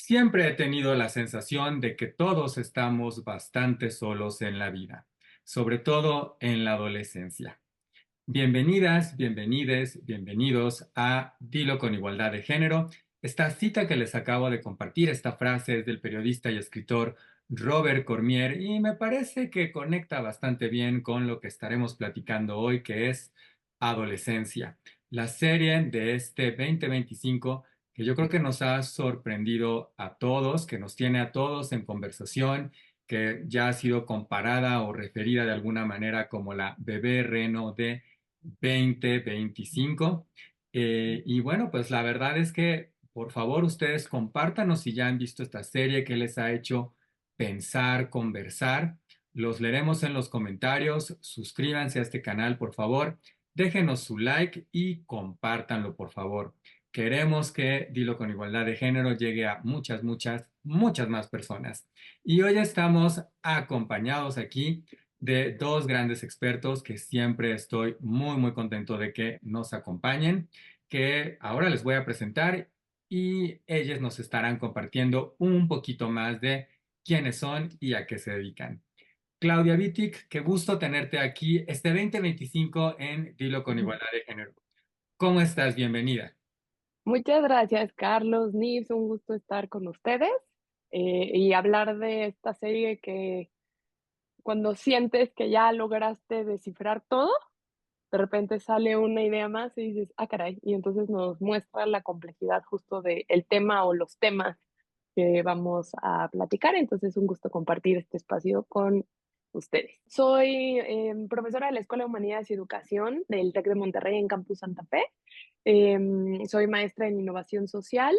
Siempre he tenido la sensación de que todos estamos bastante solos en la vida, sobre todo en la adolescencia. Bienvenidas, bienvenides, bienvenidos a Dilo con Igualdad de Género. Esta cita que les acabo de compartir, esta frase es del periodista y escritor Robert Cormier y me parece que conecta bastante bien con lo que estaremos platicando hoy, que es adolescencia. La serie de este 2025 que yo creo que nos ha sorprendido a todos, que nos tiene a todos en conversación, que ya ha sido comparada o referida de alguna manera como la bebé reno de 2025. Y bueno, pues la verdad es que por favor ustedes compártanos si ya han visto esta serie, qué les ha hecho pensar, conversar. Los leeremos en los comentarios. Suscríbanse a este canal, por favor. Déjenos su like y compártanlo, por favor. Queremos que Dilo con Igualdad de Género llegue a muchas, muchas, muchas más personas. Y hoy estamos acompañados aquí de dos grandes expertos que siempre estoy muy, muy contento de que nos acompañen, que ahora les voy a presentar y ellos nos estarán compartiendo un poquito más de quiénes son y a qué se dedican. Claudia Wittig, qué gusto tenerte aquí este 2025 en Dilo con Ujú. Igualdad de Género. ¿Cómo estás? Bienvenida. Muchas gracias, Carlos, Nils, un gusto estar con ustedes y hablar de esta serie que cuando sientes que ya lograste descifrar todo, de repente sale una idea más y dices, ah, caray, y entonces nos muestra la complejidad justo del tema o los temas que vamos a platicar. Entonces, un gusto compartir este espacio con ustedes. Soy profesora de la Escuela de Humanidades y Educación del TEC de Monterrey en Campus Santa Fe. Soy maestra en innovación social,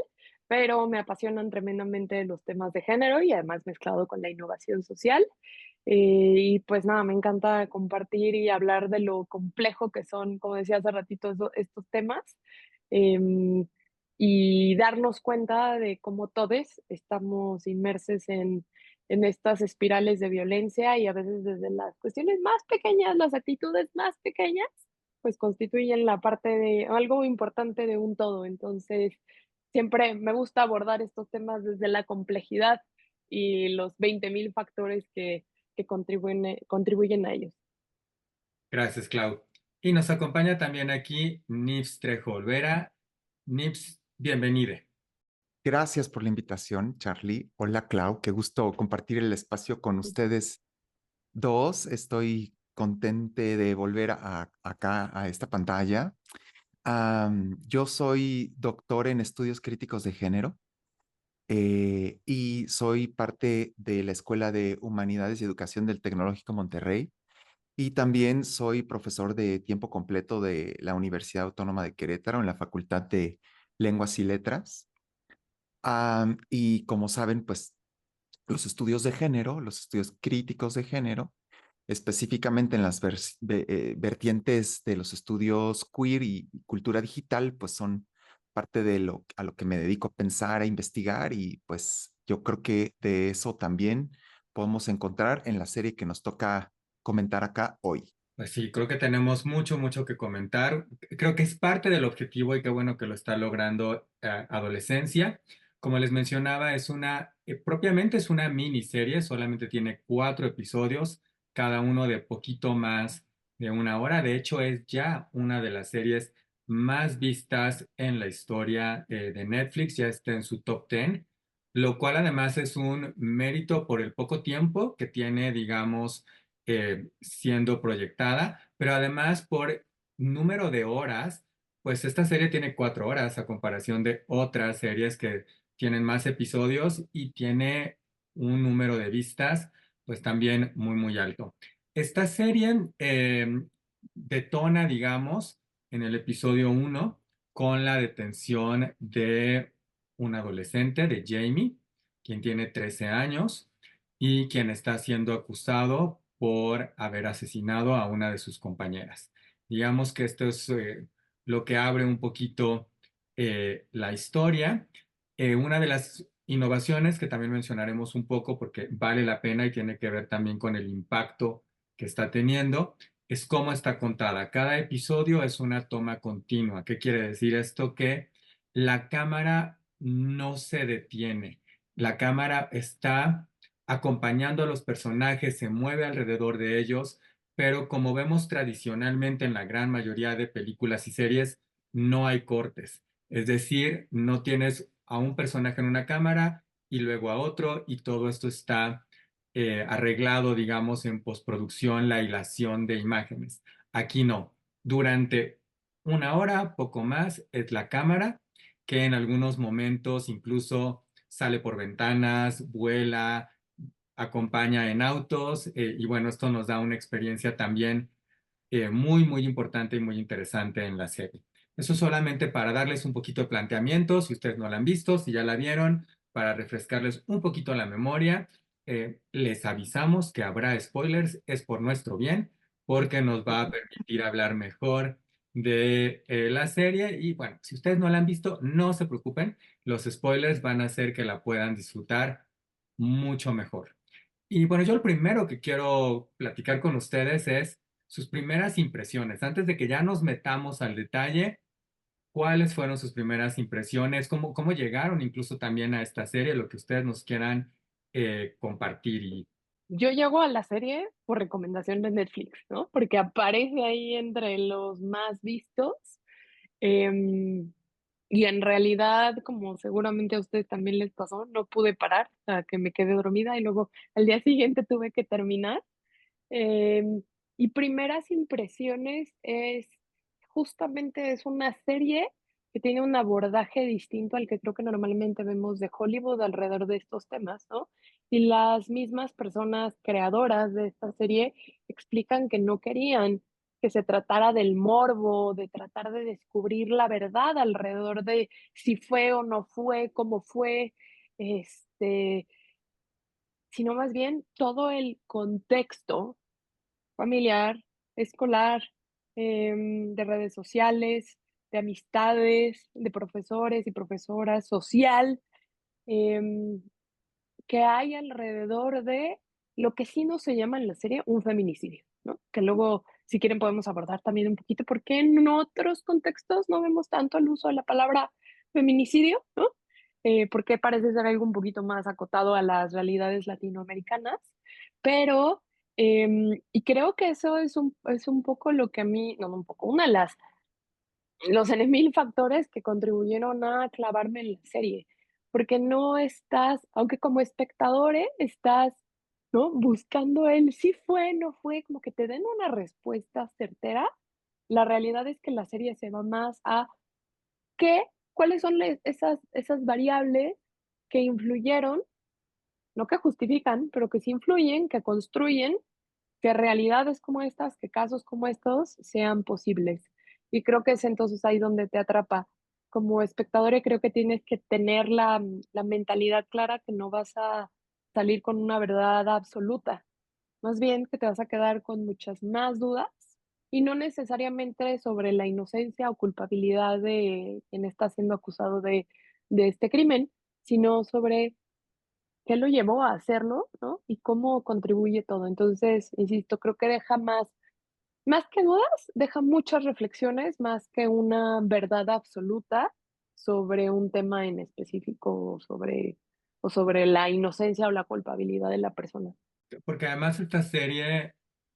pero me apasionan tremendamente los temas de género y además mezclado con la innovación social. Y pues nada, me encanta compartir y hablar de lo complejo que son, como decía hace ratito, estos temas. em, y darnos cuenta de cómo todos estamos inmersos en estas espirales de violencia y a veces desde las cuestiones más pequeñas, las actitudes más pequeñas, pues constituyen la parte de algo importante de un todo. Entonces, siempre me gusta abordar estos temas desde la complejidad y los 20,000 factores que contribuyen a ellos. Gracias, Clau. Y nos acompaña también aquí Nips Trejo Olvera. Nips, bienvenida. Gracias por la invitación, Charlie. Hola, Clau. Qué gusto compartir el espacio con ustedes dos. Estoy contente de volver acá a esta pantalla. Yo soy doctor en estudios críticos de género y soy parte de la Escuela de Humanidades y Educación del Tecnológico Monterrey. Y también soy profesor de tiempo completo de la Universidad Autónoma de Querétaro en la Facultad de Lenguas y Letras. Y como saben, pues los estudios de género, los estudios críticos de género, específicamente en las vertientes de los estudios queer y cultura digital, pues son parte de lo a lo que me dedico a pensar, a investigar y pues yo creo que de eso también podemos encontrar en la serie que nos toca comentar acá hoy. Pues sí, creo que tenemos mucho, mucho que comentar. Creo que es parte del objetivo y qué bueno que lo está logrando Adolescencia. Como les mencionaba, propiamente es una miniserie, solamente tiene 4 episodios, cada uno de poquito más de una hora. De hecho, es ya una de las series más vistas en la historia de Netflix, ya está en su top 10, lo cual además es un mérito por el poco tiempo que tiene, digamos, siendo proyectada, pero además por número de horas, pues esta serie tiene 4 horas a comparación de otras series que tienen más episodios y tiene un número de vistas, pues también muy, muy alto. Esta serie detona, digamos, en el episodio 1 con la detención de un adolescente, de Jamie, quien tiene 13 años y quien está siendo acusado por haber asesinado a una de sus compañeras. Digamos que esto es lo que abre un poquito la historia. Una de las innovaciones que también mencionaremos un poco porque vale la pena y tiene que ver también con el impacto que está teniendo, es cómo está contada. Cada episodio es una toma continua. ¿Qué quiere decir esto? Que la cámara no se detiene. La cámara está acompañando a los personajes, se mueve alrededor de ellos, pero como vemos tradicionalmente en la gran mayoría de películas y series, no hay cortes. Es decir, no tienes a un personaje en una cámara y luego a otro, y todo esto está arreglado, digamos, en postproducción, la hilación de imágenes. Aquí no. Durante una hora, poco más, es la cámara que en algunos momentos incluso sale por ventanas, vuela, acompaña en autos, y bueno, esto nos da una experiencia también muy, muy importante y muy interesante en la serie. Eso solamente para darles un poquito de planteamiento, si ustedes no la han visto, si ya la vieron, para refrescarles un poquito la memoria. Les avisamos que habrá spoilers, es por nuestro bien, porque nos va a permitir hablar mejor de la serie. Y bueno, si ustedes no la han visto, no se preocupen, los spoilers van a hacer que la puedan disfrutar mucho mejor. Y bueno, yo lo primero que quiero platicar con ustedes es sus primeras impresiones. Antes de que ya nos metamos al detalle, ¿cuáles fueron sus primeras impresiones? ¿Cómo llegaron incluso también a esta serie? Lo que ustedes nos quieran compartir. Y Yo llego a la serie por recomendación de Netflix, ¿no? Porque aparece ahí entre los más vistos. em, y en realidad, como seguramente a ustedes también les pasó, no pude parar, o sea, que me quedé dormida y luego al día siguiente tuve que terminar. Em, y primeras impresiones es justamente es una serie que tiene un abordaje distinto al que creo que normalmente vemos de Hollywood alrededor de estos temas, ¿no? Y las mismas personas creadoras de esta serie explican que no querían que se tratara del morbo, de tratar de descubrir la verdad alrededor de si fue o no fue, cómo fue, este, sino más bien todo el contexto familiar, escolar, de redes sociales, de amistades, de profesores y profesoras, social, em, que hay alrededor de lo que sí no se llama en la serie un feminicidio, ¿no? Que luego, si quieren, podemos abordar también un poquito por qué en otros contextos no vemos tanto el uso de la palabra feminicidio, ¿no? Porque parece ser algo un poquito más acotado a las realidades latinoamericanas, pero, y creo que eso es un poco lo que a mí, no, no un poco, una de las los N 1000 factores que contribuyeron a clavarme en la serie, porque no estás, aunque como espectador, estás, ¿no?, buscando el sí fue, no fue, como que te den una respuesta certera. La realidad es que la serie se va más a qué, cuáles son esas variables que influyeron, no que justifican, pero que sí influyen, que construyen que realidades como estas, que casos como estos sean posibles. Y creo que es entonces ahí donde te atrapa. Como espectadora, creo que tienes que tener la mentalidad clara que no vas a salir con una verdad absoluta. Más bien que te vas a quedar con muchas más dudas y no necesariamente sobre la inocencia o culpabilidad de quien está siendo acusado de este crimen, sino sobre qué lo llevó a hacerlo, ¿no? Y cómo contribuye todo. Entonces, insisto, creo que deja más que dudas, deja muchas reflexiones, más que una verdad absoluta sobre un tema en específico, o sobre la inocencia o la culpabilidad de la persona. porque además esta serie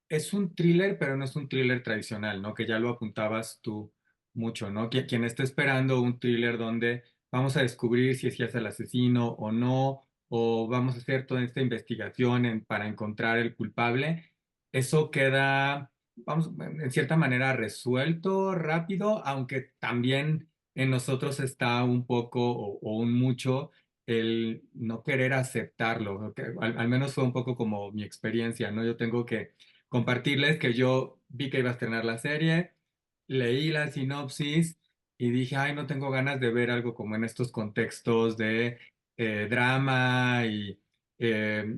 es un thriller, pero no es un thriller tradicional, ¿no? Que ya lo apuntabas tú mucho, ¿no? Quien está esperando un thriller donde vamos a descubrir si es el asesino o no, o vamos a hacer toda esta investigación para encontrar el culpable, eso queda, vamos, en cierta manera resuelto rápido, aunque también en nosotros está un poco o un mucho el no querer aceptarlo, ¿no? Que al menos fue un poco como mi experiencia, ¿no? Yo tengo que compartirles que yo vi que iba a estrenar la serie, leí la sinopsis y dije, ay, no tengo ganas de ver algo como en estos contextos de drama y eh,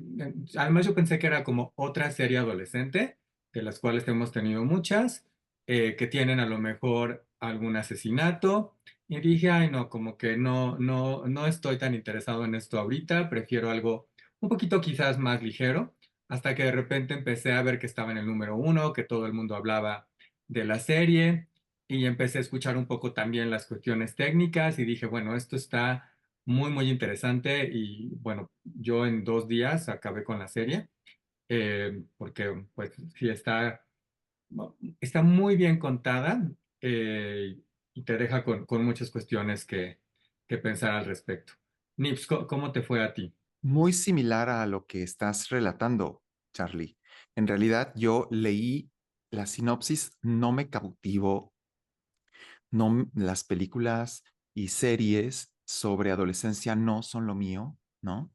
además yo pensé que era como otra serie adolescente, de las cuales hemos tenido muchas, que tienen a lo mejor algún asesinato. Y dije, ay, no, como que no estoy tan interesado en esto ahorita, prefiero algo un poquito quizás más ligero, hasta que de repente empecé a ver que estaba en el número uno, que todo el mundo hablaba de la serie, y empecé a escuchar un poco también las cuestiones técnicas, y dije, bueno, esto está muy, muy interesante y bueno, yo en 2 días acabé con la serie porque pues sí está muy bien contada y te deja con muchas cuestiones que pensar al respecto. Nips, ¿cómo te fue a ti? Muy similar a lo que estás relatando, Charlie. En realidad, yo leí la sinopsis, no me cautivó, no, las películas y series sobre adolescencia no son lo mío, ¿no?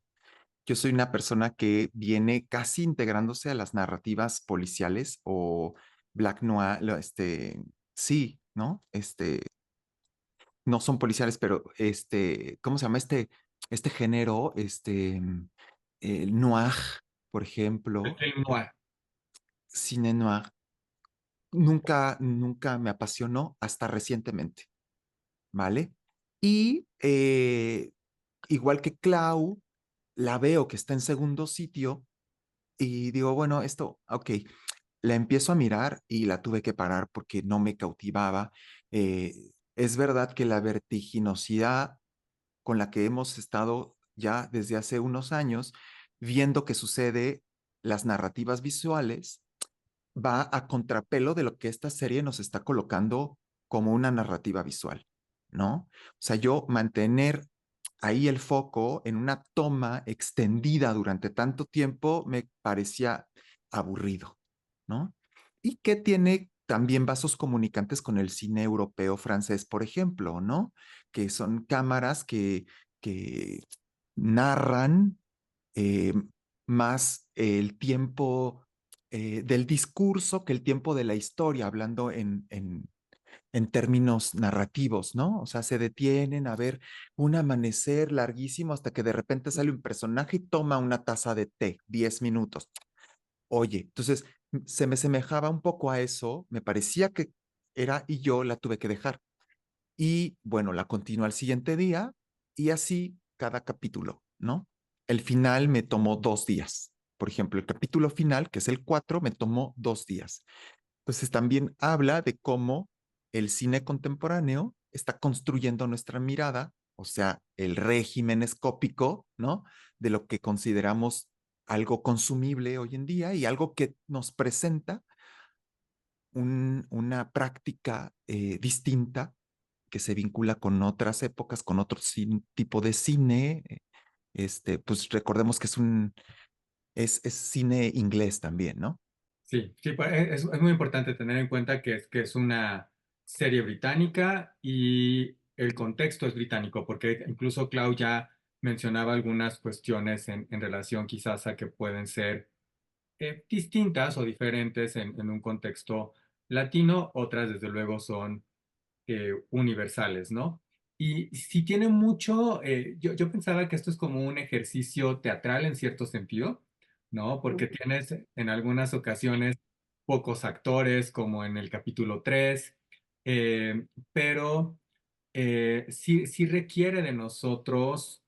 Yo soy una persona que viene casi integrándose a las narrativas policiales o Black Noir, sí, ¿no? No son policiales, pero ¿cómo se llama este género? El noir, por El ejemplo, film noir. cine noir, nunca me apasionó hasta recientemente, ¿vale? Y igual que Clau, la veo que está en segundo sitio y digo, bueno, esto, ok, la empiezo a mirar y la tuve que parar porque no me cautivaba. Es verdad que la vertiginosidad con la que hemos estado ya desde hace unos años viendo que sucede las narrativas visuales va a contrapelo de lo que esta serie nos está colocando como una narrativa visual, ¿no? O sea, yo mantener ahí el foco en una toma extendida durante tanto tiempo me parecía aburrido, ¿no? Y que tiene también vasos comunicantes con el cine europeo francés, por ejemplo, ¿no? Que son cámaras que narran eh, más el tiempo del discurso que el tiempo de la historia, hablando en términos narrativos, ¿no? O sea, se detienen a ver un amanecer larguísimo hasta que de repente sale un personaje y toma una taza de té, 10 minutos. Oye, entonces se me semejaba un poco a eso, me parecía que era y yo la tuve que dejar. Y bueno, la continué al siguiente día y así cada capítulo, ¿no? El final me tomó 2 días. Por ejemplo, el capítulo final, que es el 4, me tomó 2 días. Entonces también habla de cómo el cine contemporáneo está construyendo nuestra mirada, o sea, el régimen escópico, ¿no? De lo que consideramos algo consumible hoy en día y algo que nos presenta una práctica distinta que se vincula con otras épocas, con otro tipo de cine. Pues recordemos que es cine inglés también, ¿no? Sí, sí, es muy importante tener en cuenta que es una serie británica y el contexto es británico, porque incluso Clau ya mencionaba algunas cuestiones en relación quizás a que pueden ser distintas o diferentes en un contexto latino, otras desde luego son universales, ¿no? Y si tiene mucho, yo pensaba que esto es como un ejercicio teatral en cierto sentido, ¿no? Porque tienes en algunas ocasiones pocos actores, como en el capítulo 3, pero sí requiere de nosotros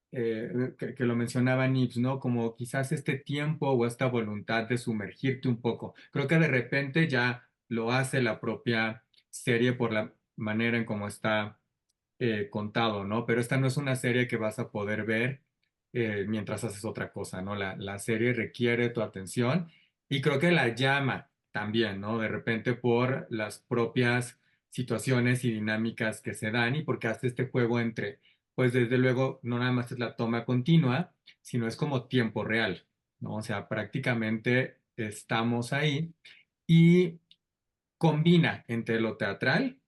que lo mencionaba Nips, ¿no? Como quizás este tiempo o esta voluntad de sumergirte un poco. Creo que de repente ya lo hace la propia serie por la manera en cómo está contado, ¿no? Pero esta no es una serie que vas a poder ver mientras haces otra cosa, ¿no? La serie requiere tu atención y creo que la llama también, ¿no? De repente por las propias situaciones y dinámicas que se dan y porque hace este juego entre, pues desde luego, no nada más es la toma continua, sino es como tiempo real, ¿no? O sea, prácticamente estamos ahí y combina entre lo teatral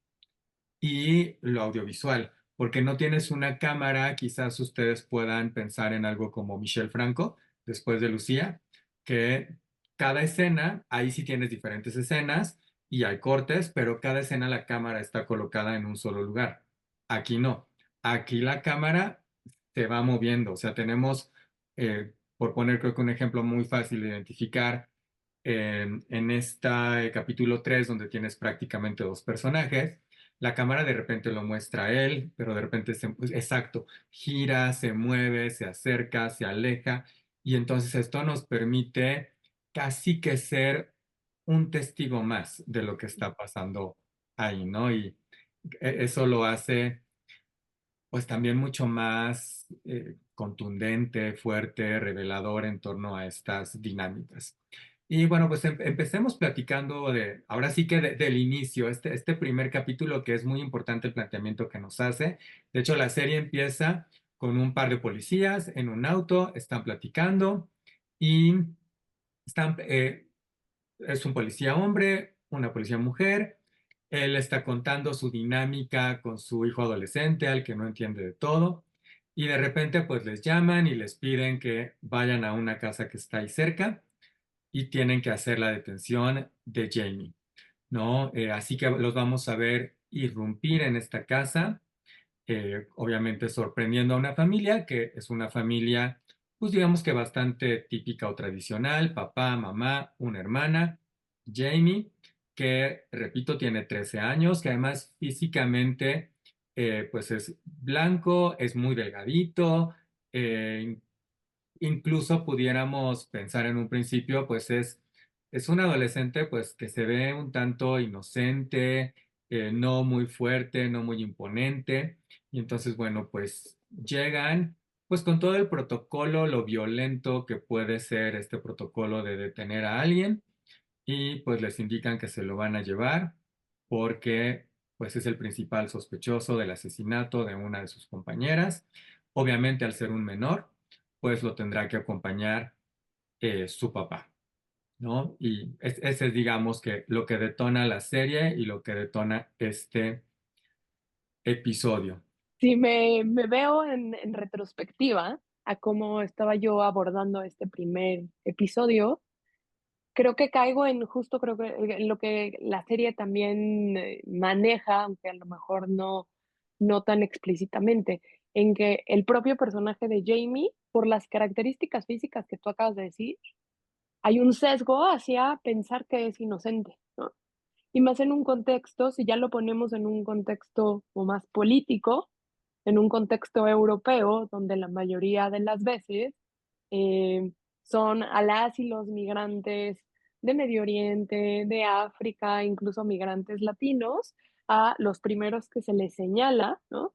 y lo audiovisual, porque no tienes una cámara, quizás ustedes puedan pensar en algo como Michel Franco, después de Lucía, que cada escena, ahí sí tienes diferentes escenas y hay cortes, pero cada escena la cámara está colocada en un solo lugar. Aquí no. Aquí la cámara se va moviendo, o sea, tenemos, por poner creo que un ejemplo muy fácil de identificar, en este capítulo 3 donde tienes prácticamente dos personajes, la cámara de repente lo muestra a él, pero de repente pues, exacto, gira, se mueve, se acerca, se aleja, y entonces esto nos permite casi que ser un testigo más de lo que está pasando ahí, ¿no? Y eso lo hace pues también mucho más contundente, fuerte, revelador en torno a estas dinámicas. Y bueno, pues empecemos platicando ahora sí que del inicio, este primer capítulo que es muy importante el planteamiento que nos hace. De hecho, la serie empieza con un par de policías en un auto, están platicando y están, es un policía hombre, una policía mujer. Él está contando su dinámica con su hijo adolescente, al que no entiende de todo. Y de repente, pues les llaman y les piden que vayan a una casa que está ahí cerca y tienen que hacer la detención de Jamie, ¿no? Así que los vamos a ver irrumpir en esta casa, obviamente sorprendiendo a una familia que es una familia, pues digamos que bastante típica o tradicional: papá, mamá, una hermana, Jamie, que repito tiene 13 años, que además físicamente pues es blanco, es muy delgadito, eh, incluso pudiéramos pensar en un principio, pues es un adolescente pues que se ve un tanto inocente, no muy fuerte, no muy imponente. Y entonces, bueno, pues llegan pues con todo el protocolo, lo violento que puede ser este protocolo de detener a alguien, y pues les indican que se lo van a llevar porque pues es el principal sospechoso del asesinato de una de sus compañeras. Obviamente, al ser un menor, pues lo tendrá que acompañar su papá, ¿no? Y ese es, digamos, que lo que detona la serie y lo que detona este episodio. Si me veo en retrospectiva a cómo estaba yo abordando este primer episodio, creo que caigo en justo creo que en lo que la serie también, maneja, aunque a lo mejor no tan explícitamente, en que el propio personaje de Jamie, por las características físicas que tú acabas de decir, hay un sesgo hacia pensar que es inocente, ¿no? Y más en un contexto, si ya lo ponemos en un contexto o más político, en un contexto europeo, donde la mayoría de las veces eh, son a las y los migrantes de Medio Oriente, de África, incluso migrantes latinos, a los primeros que se les señala, ¿no?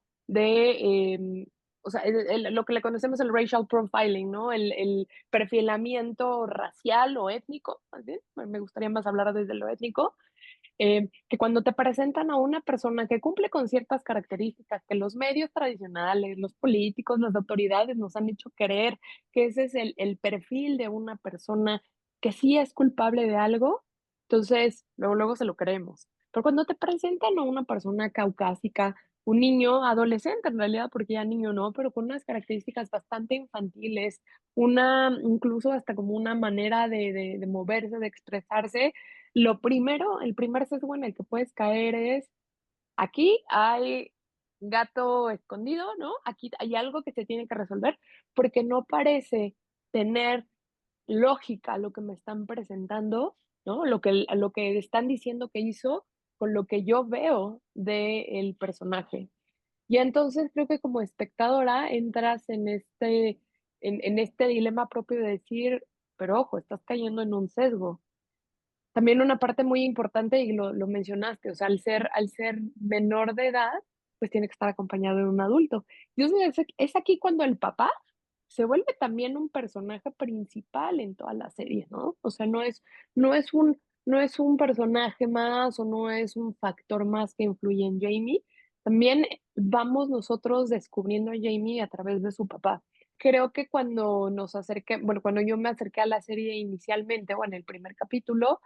O sea, lo que le conocemos el racial profiling, ¿no? El perfilamiento racial o étnico, más bien, me gustaría más hablar desde lo étnico, que cuando te presentan a una persona que cumple con ciertas características que los medios tradicionales, los políticos, las autoridades nos han hecho creer que ese es el perfil de una persona que sí es culpable de algo, entonces luego se lo creemos. Pero cuando te presentan a una persona caucásica, un niño, adolescente en realidad, porque ya niño no, pero con unas características bastante infantiles, incluso hasta como una manera de moverse, de expresarse, el primer sesgo en el que puedes caer es, aquí hay gato escondido, ¿no? Aquí hay algo que se tiene que resolver, porque no parece tener lógica lo que me están presentando, ¿no? Lo que están diciendo que hizo con lo que yo veo del personaje. Y entonces creo que como espectadora entras en este dilema propio de decir, pero ojo, estás cayendo en un sesgo. También una parte muy importante, y lo mencionaste, o sea, al ser menor de edad, pues tiene que estar acompañado de un adulto. Y entonces es aquí cuando el papá se vuelve también un personaje principal en toda la serie, ¿no? O sea, no es un no es un personaje más, o no es un factor más que influye en Jamie. También vamos nosotros descubriendo a Jamie a través de su papá. Creo que cuando yo me acerqué a la serie inicialmente, o en el primer capítulo,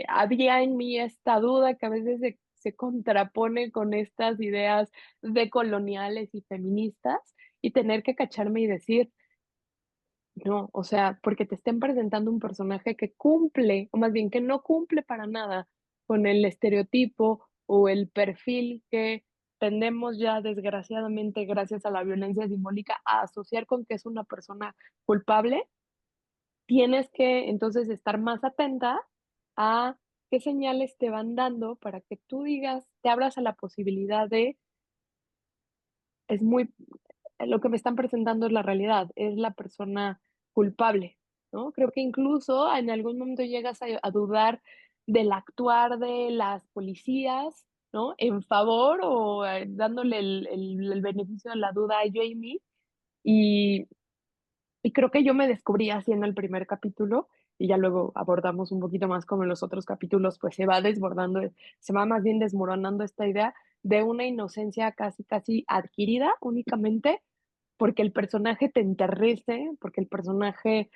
había en mí esta duda que a veces se contrapone con estas ideas decoloniales y feministas, y tener que cacharme y decir, no, o sea, porque te estén presentando un personaje que cumple, o más bien que no cumple para nada con el estereotipo o el perfil que tendemos ya desgraciadamente, gracias a la violencia simbólica, a asociar con que es una persona culpable. Tienes que entonces estar más atenta a qué señales te van dando para que tú digas, te abras a la posibilidad de, es muy, lo que me están presentando es la realidad, es la persona culpable, ¿no? Creo que incluso en algún momento llegas a dudar del actuar de las policías, ¿no? En favor o, dándole el beneficio de la duda a Jamie, y creo que yo me descubrí así en el primer capítulo, y ya luego abordamos un poquito más como en los otros capítulos, pues se va desbordando, se va más bien desmoronando esta idea de una inocencia casi, casi adquirida únicamente porque el personaje te enternece, porque el personaje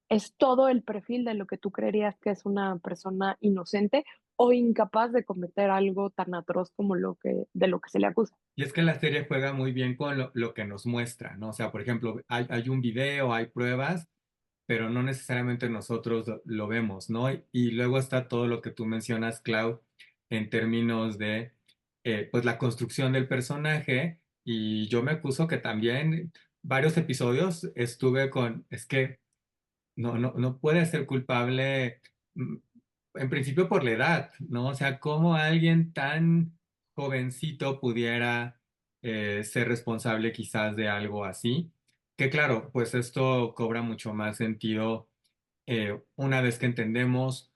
es todo el perfil de lo que tú creerías que es una persona inocente o incapaz de cometer algo tan atroz como lo que de lo que se le acusa. Y es que la serie juega muy bien con lo que nos muestra, ¿no? O sea, por ejemplo, hay un video, hay pruebas, pero no necesariamente nosotros lo vemos, ¿no? Y luego está todo lo que tú mencionas, Clau, en términos de, pues, la construcción del personaje. Y yo me acuso que también varios episodios estuve con, es que no puede ser culpable, mm, en principio por la edad, ¿no? O sea, cómo alguien tan jovencito pudiera ser responsable quizás de algo así. Que claro, pues esto cobra mucho más sentido una vez que entendemos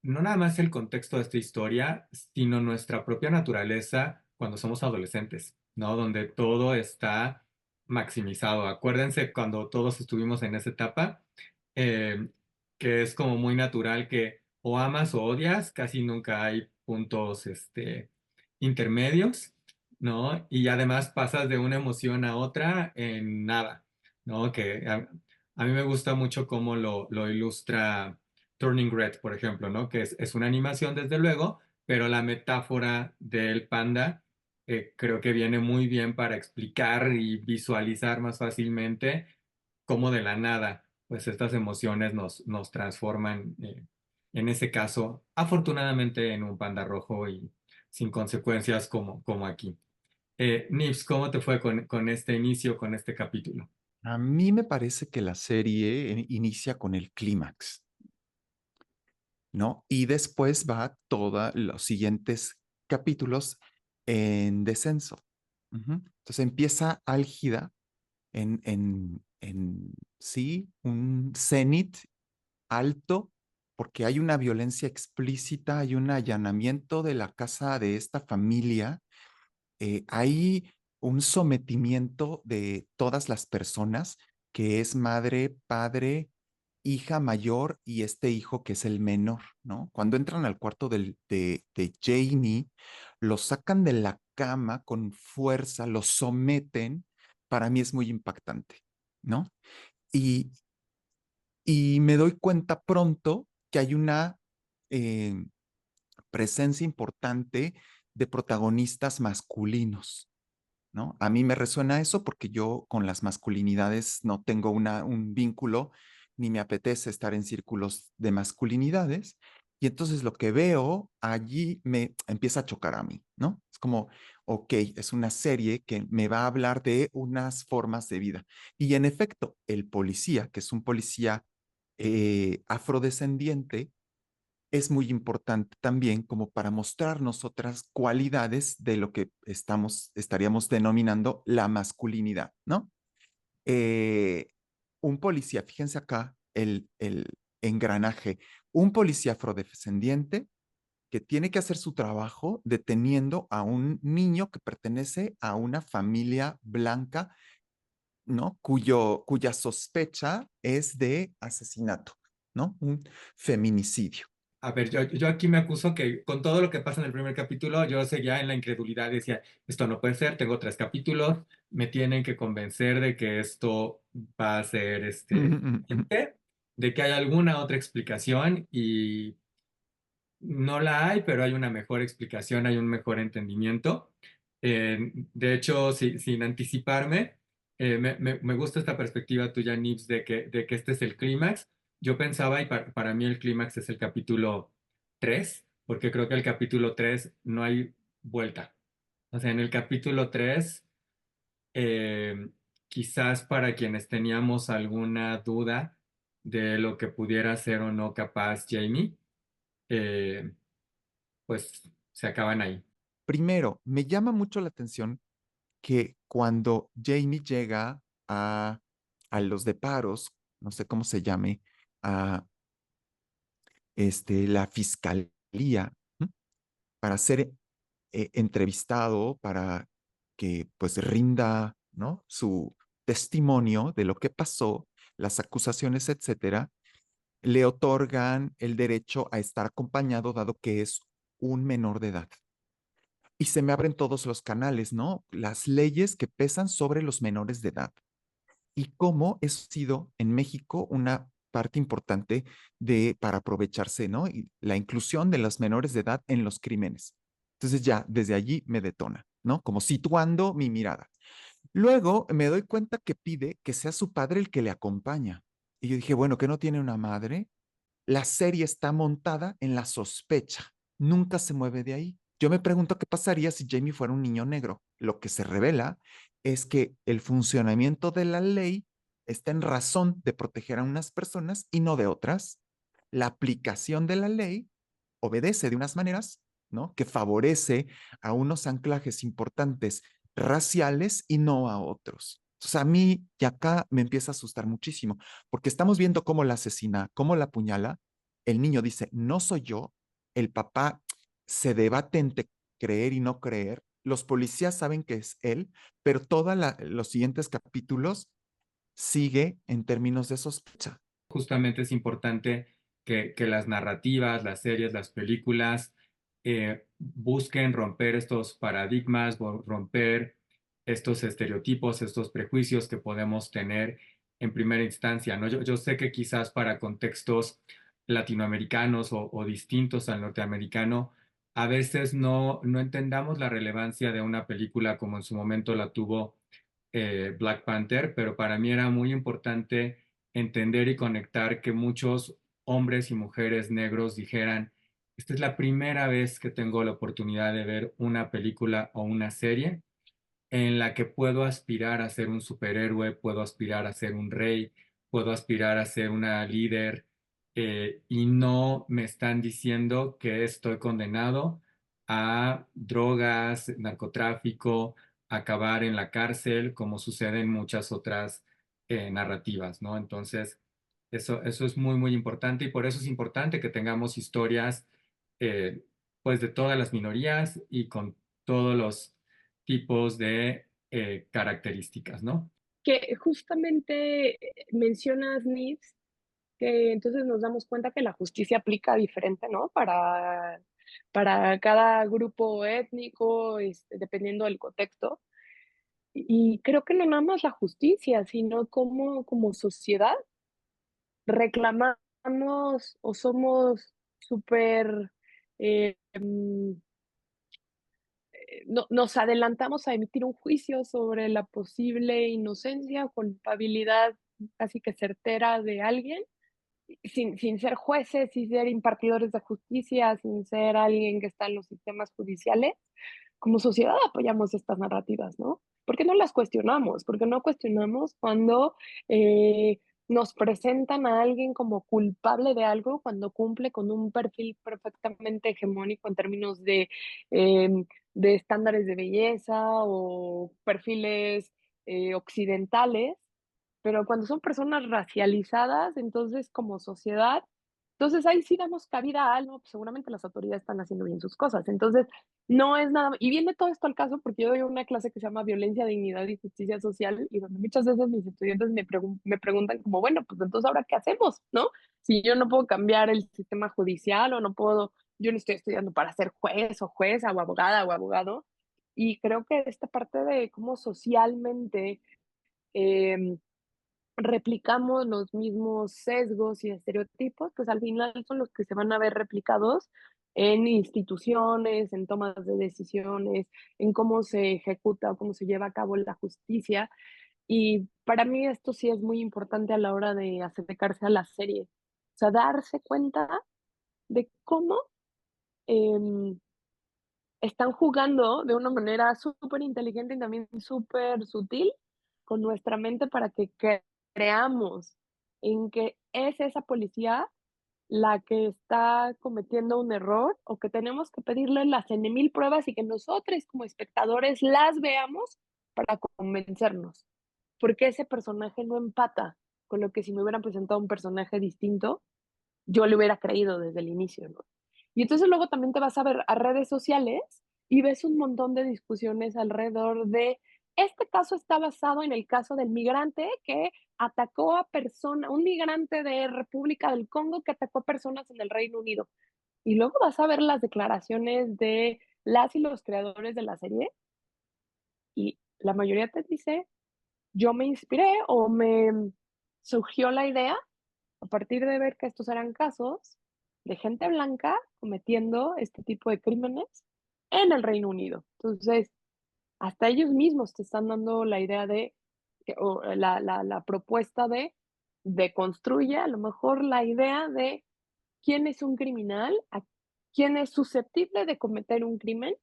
no nada más el contexto de esta historia, sino nuestra propia naturaleza cuando somos adolescentes, ¿no? Donde todo está maximizado. Acuérdense cuando todos estuvimos en esa etapa, eh, que es como muy natural que o amas o odias, casi nunca hay puntos, intermedios, ¿no? Y además pasas de una emoción a otra en nada, ¿no? A mí me gusta mucho cómo lo ilustra Turning Red, por ejemplo, ¿no? Que es una animación, desde luego, pero la metáfora del panda creo que viene muy bien para explicar y visualizar más fácilmente cómo de la nada, pues estas emociones nos transforman, en ese caso, afortunadamente en un panda rojo y sin consecuencias como aquí. Nips, ¿cómo te fue con este inicio, con este capítulo? A mí me parece que la serie inicia con el clímax, ¿no? Y después va todos los siguientes capítulos en descenso. Ujú. Entonces empieza álgida sí, un cenit alto, porque hay una violencia explícita, hay un allanamiento de la casa de esta familia, hay un sometimiento de todas las personas, que es madre, padre, hija mayor y este hijo que es el menor, ¿no? Cuando entran al cuarto de Jamie, lo sacan de la cama con fuerza, lo someten, para mí es muy impactante, ¿no? Y, y me doy cuenta pronto que hay una eh, presencia importante de protagonistas masculinos, ¿no? A mí me resuena eso porque yo con las masculinidades no tengo un vínculo ni me apetece estar en círculos de masculinidades. Y entonces lo que veo allí me empieza a chocar a mí, ¿no? Es como, ok, es una serie que me va a hablar de unas formas de vida. Y en efecto, el policía, que es un policía afrodescendiente, es muy importante también como para mostrarnos otras cualidades de lo que estaríamos denominando la masculinidad, ¿no? Eh, un policía, fíjense acá el engranaje, un policía afrodescendiente que tiene que hacer su trabajo deteniendo a un niño que pertenece a una familia blanca, ¿no? Cuya sospecha es de asesinato, ¿no? Un feminicidio. A ver, yo aquí me acuso que con todo lo que pasa en el primer capítulo, yo seguía en la incredulidad, decía, esto no puede ser, tengo 3 capítulos, me tienen que convencer de que esto va a ser de que hay alguna otra explicación y no la hay, pero hay una mejor explicación, hay un mejor entendimiento. De hecho, sin anticiparme, me gusta esta perspectiva tuya, Nips, de que este es el clímax. Yo pensaba, y para mí el clímax es el capítulo 3, porque creo que el capítulo 3 no hay vuelta. O sea, en el capítulo 3, eh, quizás para quienes teníamos alguna duda de lo que pudiera ser o no capaz Jamie, eh, pues se acaban ahí. Primero, me llama mucho la atención que cuando Jamie llega a los deparos, no sé cómo se llame, a la fiscalía, ¿m? Para ser entrevistado para que pues rinda, ¿no?, su testimonio de lo que pasó, las acusaciones, etcétera, le otorgan el derecho a estar acompañado dado que es un menor de edad. Y se me abren todos los canales, ¿no? Las leyes que pesan sobre los menores de edad y cómo eso ha sido en México una parte importante para aprovecharse, ¿no? Y la inclusión de los menores de edad en los crímenes. Entonces ya desde allí me detona, ¿no? Como situando mi mirada. Luego me doy cuenta que pide que sea su padre el que le acompaña. Y yo dije, bueno, ¿que no tiene una madre? La serie está montada en la sospecha, nunca se mueve de ahí. Yo me pregunto qué pasaría si Jamie fuera un niño negro. Lo que se revela es que el funcionamiento de la ley está en razón de proteger a unas personas y no de otras. La aplicación de la ley obedece de unas maneras, ¿no?, que favorece a unos anclajes importantes raciales y no a otros. O sea, a mí y acá me empieza a asustar muchísimo, porque estamos viendo cómo la asesina, cómo la apuñala. El niño dice, no soy yo. El papá se debate entre creer y no creer. Los policías saben que es él, pero todos los siguientes capítulos sigue en términos de sospecha. Justamente es importante que las narrativas, las series, las películas busquen romper estos paradigmas, romper estos estereotipos, estos prejuicios que podemos tener en primera instancia, ¿no? Yo sé que quizás para contextos latinoamericanos o distintos al norteamericano, a veces no entendamos la relevancia de una película como en su momento la tuvo Black Panther, pero para mí era muy importante entender y conectar que muchos hombres y mujeres negros dijeran, esta es la primera vez que tengo la oportunidad de ver una película o una serie en la que puedo aspirar a ser un superhéroe, puedo aspirar a ser un rey, puedo aspirar a ser una líder, y no me están diciendo que estoy condenado a drogas, narcotráfico, acabar en la cárcel, como sucede en muchas otras narrativas, ¿no? Entonces, eso es muy, muy importante y por eso es importante que tengamos historias, eh, pues, de todas las minorías y con todos los tipos de características, ¿no? Que justamente mencionas, Nibs, que entonces nos damos cuenta que la justicia aplica diferente, ¿no? Para cada grupo étnico, dependiendo del contexto. Y creo que no nada más la justicia, sino como sociedad reclamamos o somos súper, eh, mm, nos adelantamos a emitir un juicio sobre la posible inocencia o culpabilidad casi que certera de alguien, sin ser jueces, sin ser impartidores de justicia, sin ser alguien que está en los sistemas judiciales. Como sociedad apoyamos estas narrativas, ¿no? ¿Por qué no las cuestionamos? ¿Por qué no cuestionamos cuando nos presentan a alguien como culpable de algo cuando cumple con un perfil perfectamente hegemónico en términos de estándares de belleza o perfiles occidentales? Pero cuando son personas racializadas, entonces como sociedad, entonces ahí sí damos cabida a algo, pues seguramente las autoridades están haciendo bien sus cosas. Entonces, no es nada, y viene todo esto al caso porque yo doy una clase que se llama Violencia, Dignidad y Justicia Social, y donde muchas veces mis estudiantes me preguntan como, bueno, pues entonces ahora qué hacemos, ¿no? Si yo no puedo cambiar el sistema judicial o no puedo, yo no estoy estudiando para ser juez o jueza o abogada o abogado, y creo que esta parte de cómo socialmente eh, replicamos los mismos sesgos y estereotipos, pues al final son los que se van a ver replicados en instituciones, en tomas de decisiones, en cómo se ejecuta o cómo se lleva a cabo la justicia. Y para mí esto sí es muy importante a la hora de acercarse a la serie. O sea, darse cuenta de cómo eh, están jugando de una manera súper inteligente y también súper sutil con nuestra mente para que creamos en que es esa policía la que está cometiendo un error o que tenemos que pedirle las N mil pruebas y que nosotros como espectadores las veamos para convencernos, porque ese personaje no empata con lo que si me hubieran presentado un personaje distinto, yo le hubiera creído desde el inicio, ¿no? Y entonces luego también te vas a ver a redes sociales y ves un montón de discusiones alrededor de, este caso está basado en el caso del migrante que atacó a persona un migrante de República del Congo que atacó a personas en el Reino Unido. Y luego vas a ver las declaraciones de las y los creadores de la serie, y la mayoría te dice: "Yo me inspiré o me surgió la idea a partir de ver que estos eran casos de gente blanca cometiendo este tipo de crímenes en el Reino Unido". Entonces, hasta ellos mismos te están dando la idea de que o la propuesta de deconstruye, a lo mejor, la idea de quién es un criminal, a quién es susceptible de cometer un crimen,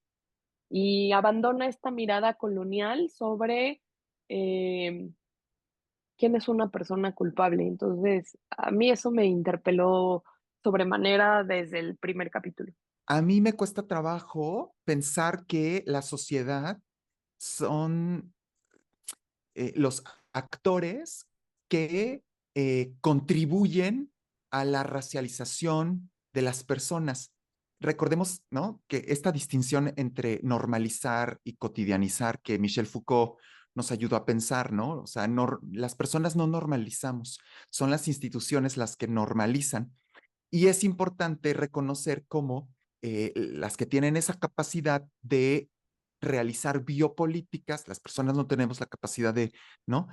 y abandona esta mirada colonial sobre, em, quién es una persona culpable. Entonces, a mí eso me interpeló sobremanera desde el primer capítulo. A mí me cuesta trabajo pensar que la sociedad son los actores que contribuyen a la racialización de las personas. Recordemos, ¿no?, que esta distinción entre normalizar y cotidianizar que Michel Foucault nos ayudó a pensar, ¿no? O sea, las personas no normalizamos, son las instituciones las que normalizan. Y es importante reconocer cómo las que tienen esa capacidad de realizar biopolíticas, las personas no tenemos la capacidad de, ¿no?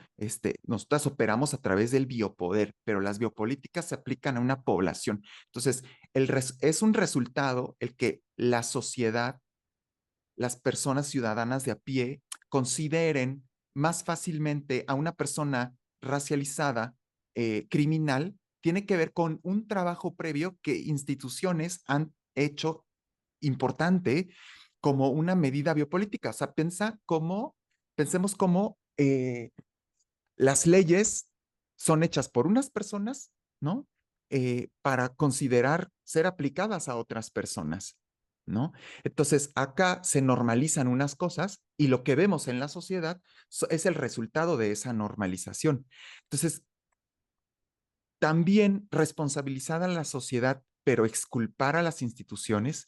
Nosotras operamos a través del biopoder, pero las biopolíticas se aplican a una población. Entonces, es un resultado el que la sociedad, las personas ciudadanas de a pie, consideren más fácilmente a una persona racializada, criminal, tiene que ver con un trabajo previo que instituciones han hecho importante como una medida biopolítica. O sea, pensemos cómo las leyes son hechas por unas personas, ¿no? Para considerar ser aplicadas a otras personas, ¿no? Entonces, acá se normalizan unas cosas y lo que vemos en la sociedad es el resultado de esa normalización. Entonces, también responsabilizar a la sociedad, pero exculpar a las instituciones,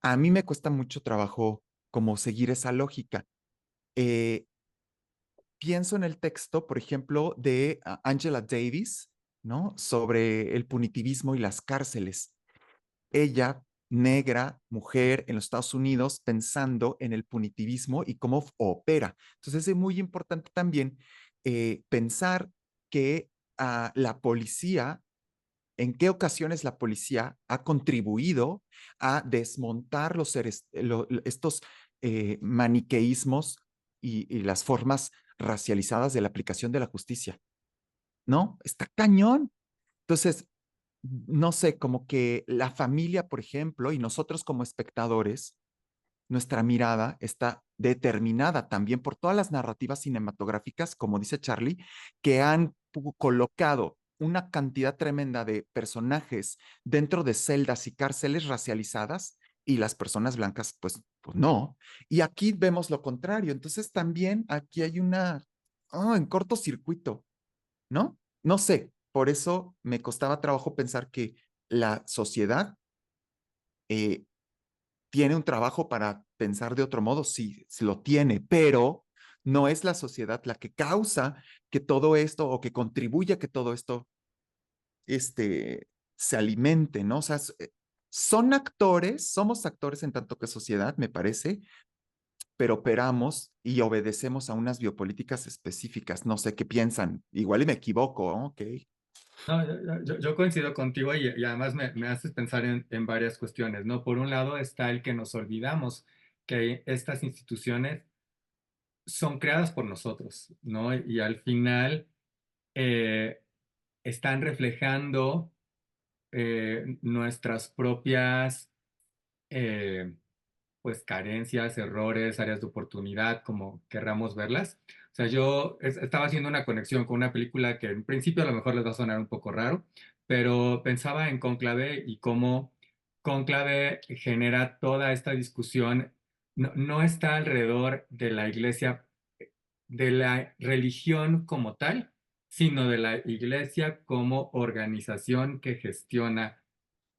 a mí me cuesta mucho trabajo como seguir esa lógica. Eh, Pienso en el texto, por ejemplo, de Angela Davis, ¿no? Sobre el punitivismo y las cárceles. Ella, negra, mujer en los Estados Unidos, pensando en el punitivismo y cómo opera. Entonces es muy importante también pensar que la policía, en qué ocasiones la policía ha contribuido a desmontar estos maniqueísmos y las formas racializadas de la aplicación de la justicia. ¿No? Está cañón. Entonces, no sé, como que la familia, por ejemplo, y nosotros como espectadores, nuestra mirada está determinada también por todas las narrativas cinematográficas, como dice Charlie, que han colocado una cantidad tremenda de personajes dentro de celdas y cárceles racializadas y las personas blancas, pues no. Y aquí vemos lo contrario. Entonces también aquí hay en cortocircuito, ¿no? No sé, por eso me costaba trabajo pensar que la sociedad eh, tiene un trabajo para pensar de otro modo, sí, sí lo tiene, pero no es la sociedad la que causa que todo esto o que contribuye a que todo esto se alimente, ¿no? O sea, son actores, somos actores en tanto que sociedad, me parece, pero operamos y obedecemos a unas biopolíticas específicas. No sé qué piensan, igual y me equivoco, ¿no? Ok. No, yo coincido contigo y además me haces pensar en varias cuestiones, ¿no? Por un lado está el que nos olvidamos que estas instituciones son creadas por nosotros, ¿no? Y al final eh, están reflejando nuestras propias eh, pues carencias, errores, áreas de oportunidad, como querramos verlas. O sea, yo estaba haciendo una conexión con una película que en principio a lo mejor les va a sonar un poco raro, pero pensaba en Cónclave y cómo Cónclave genera toda esta discusión. No, no está alrededor de la iglesia, de la religión como tal, sino de la iglesia como organización que gestiona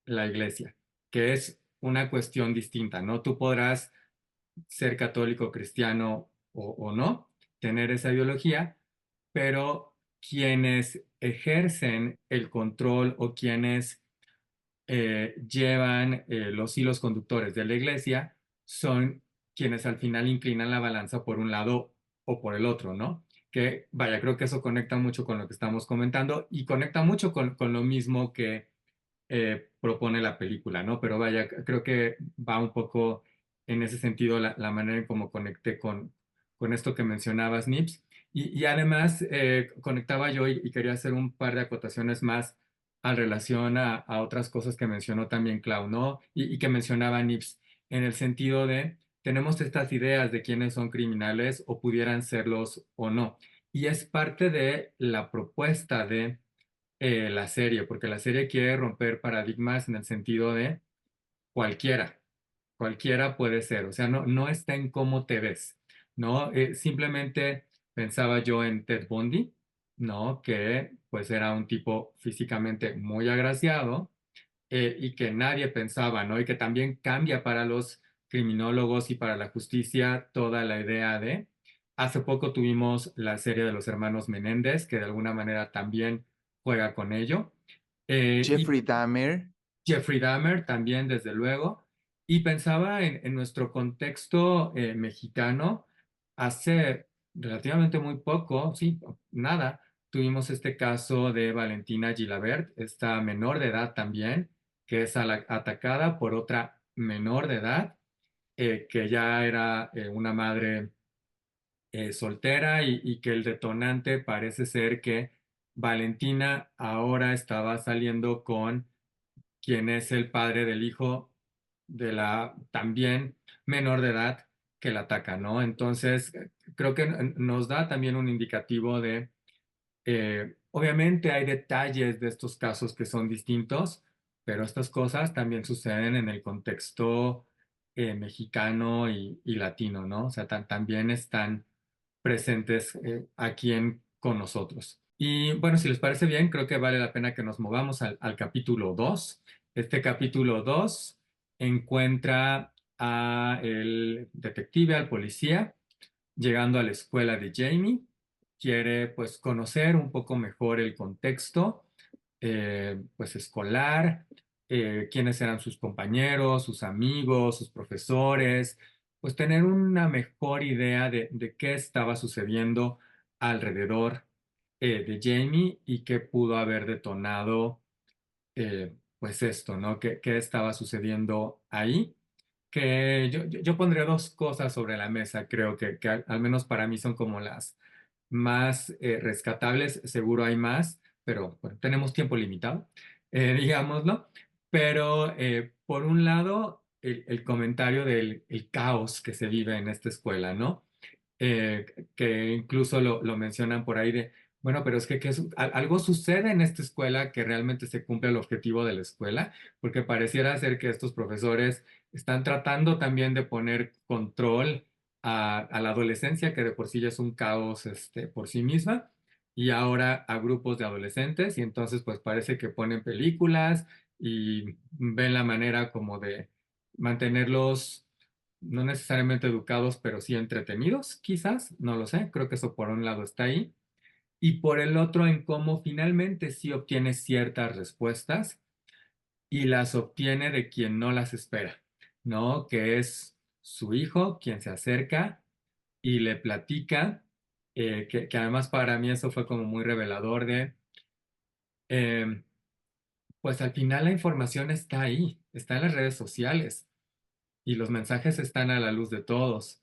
la iglesia, que es una cuestión distinta, ¿no? Tú podrás ser católico, cristiano o no, tener esa ideología, pero quienes ejercen el control o quienes llevan los hilos conductores de la iglesia son quienes al final inclinan la balanza por un lado o por el otro, ¿no? Que vaya, creo que eso conecta mucho con lo que estamos comentando y conecta mucho con lo mismo que propone la película, ¿no? Pero vaya, creo que va un poco en ese sentido la manera en cómo conecté con esto que mencionabas, Nips. Y además conectaba yo y quería hacer un par de acotaciones más a relación a otras cosas que mencionó también Clau, ¿no? Y que mencionaba Nips, en el sentido de, tenemos estas ideas de quiénes son criminales o pudieran serlos o no. Y es parte de la propuesta de la serie, porque la serie quiere romper paradigmas en el sentido de cualquiera, cualquiera puede ser, o sea, no está en cómo te ves, ¿no? Simplemente pensaba yo en Ted Bundy, ¿no? Que pues era un tipo físicamente muy agraciado y que nadie pensaba, ¿no? Y que también cambia para los criminólogos y para la justicia toda la idea de... Hace poco tuvimos la serie de los hermanos Menéndez, que de alguna manera también juega con ello. Y Jeffrey Dahmer. Jeffrey Dahmer también, desde luego. Y pensaba en nuestro contexto mexicano, hace relativamente muy poco, sí, nada, tuvimos este caso de Valentina Gilabert, esta menor de edad también, que es atacada por otra menor de edad, que ya era una madre soltera y que el detonante parece ser que Valentina ahora estaba saliendo con quien es el padre del hijo de la también menor de edad que la ataca, ¿no? Entonces, creo que nos da también un indicativo de, obviamente hay detalles de estos casos que son distintos, pero estas cosas también suceden en el contexto mexicano y latino, ¿no? O sea, también están presentes aquí con nosotros. Y bueno, si les parece bien, creo que vale la pena que nos movamos al capítulo 2. Este capítulo 2 encuentra a el detective, al policía, llegando a la escuela de Jamie. Quiere pues conocer un poco mejor el contexto pues escolar, quiénes eran sus compañeros, sus amigos, sus profesores, pues tener una mejor idea de qué estaba sucediendo alrededor de Jamie y qué pudo haber detonado pues esto, ¿no? ¿Qué estaba sucediendo ahí? Que yo pondría dos cosas sobre la mesa, creo que al menos para mí son como las más rescatables, seguro hay más, pero bueno, tenemos tiempo limitado, digámoslo. Pero por un lado, el comentario del el caos que se vive en esta escuela, ¿no? Que incluso lo mencionan por ahí de, bueno, pero es algo sucede en esta escuela que realmente se cumple el objetivo de la escuela, porque pareciera ser que estos profesores están tratando también de poner control a la adolescencia, que de por sí ya es un caos por sí misma, y ahora a grupos de adolescentes, y entonces pues parece que ponen películas y ven la manera como de mantenerlos no necesariamente educados, pero sí entretenidos, quizás, no lo sé, creo que eso por un lado está ahí, y por el otro en cómo finalmente sí obtiene ciertas respuestas y las obtiene de quien no las espera, ¿no? Que es su hijo quien se acerca y le platica, que además para mí eso fue como muy revelador de, eh, pues al final la información está ahí, está en las redes sociales y los mensajes están a la luz de todos,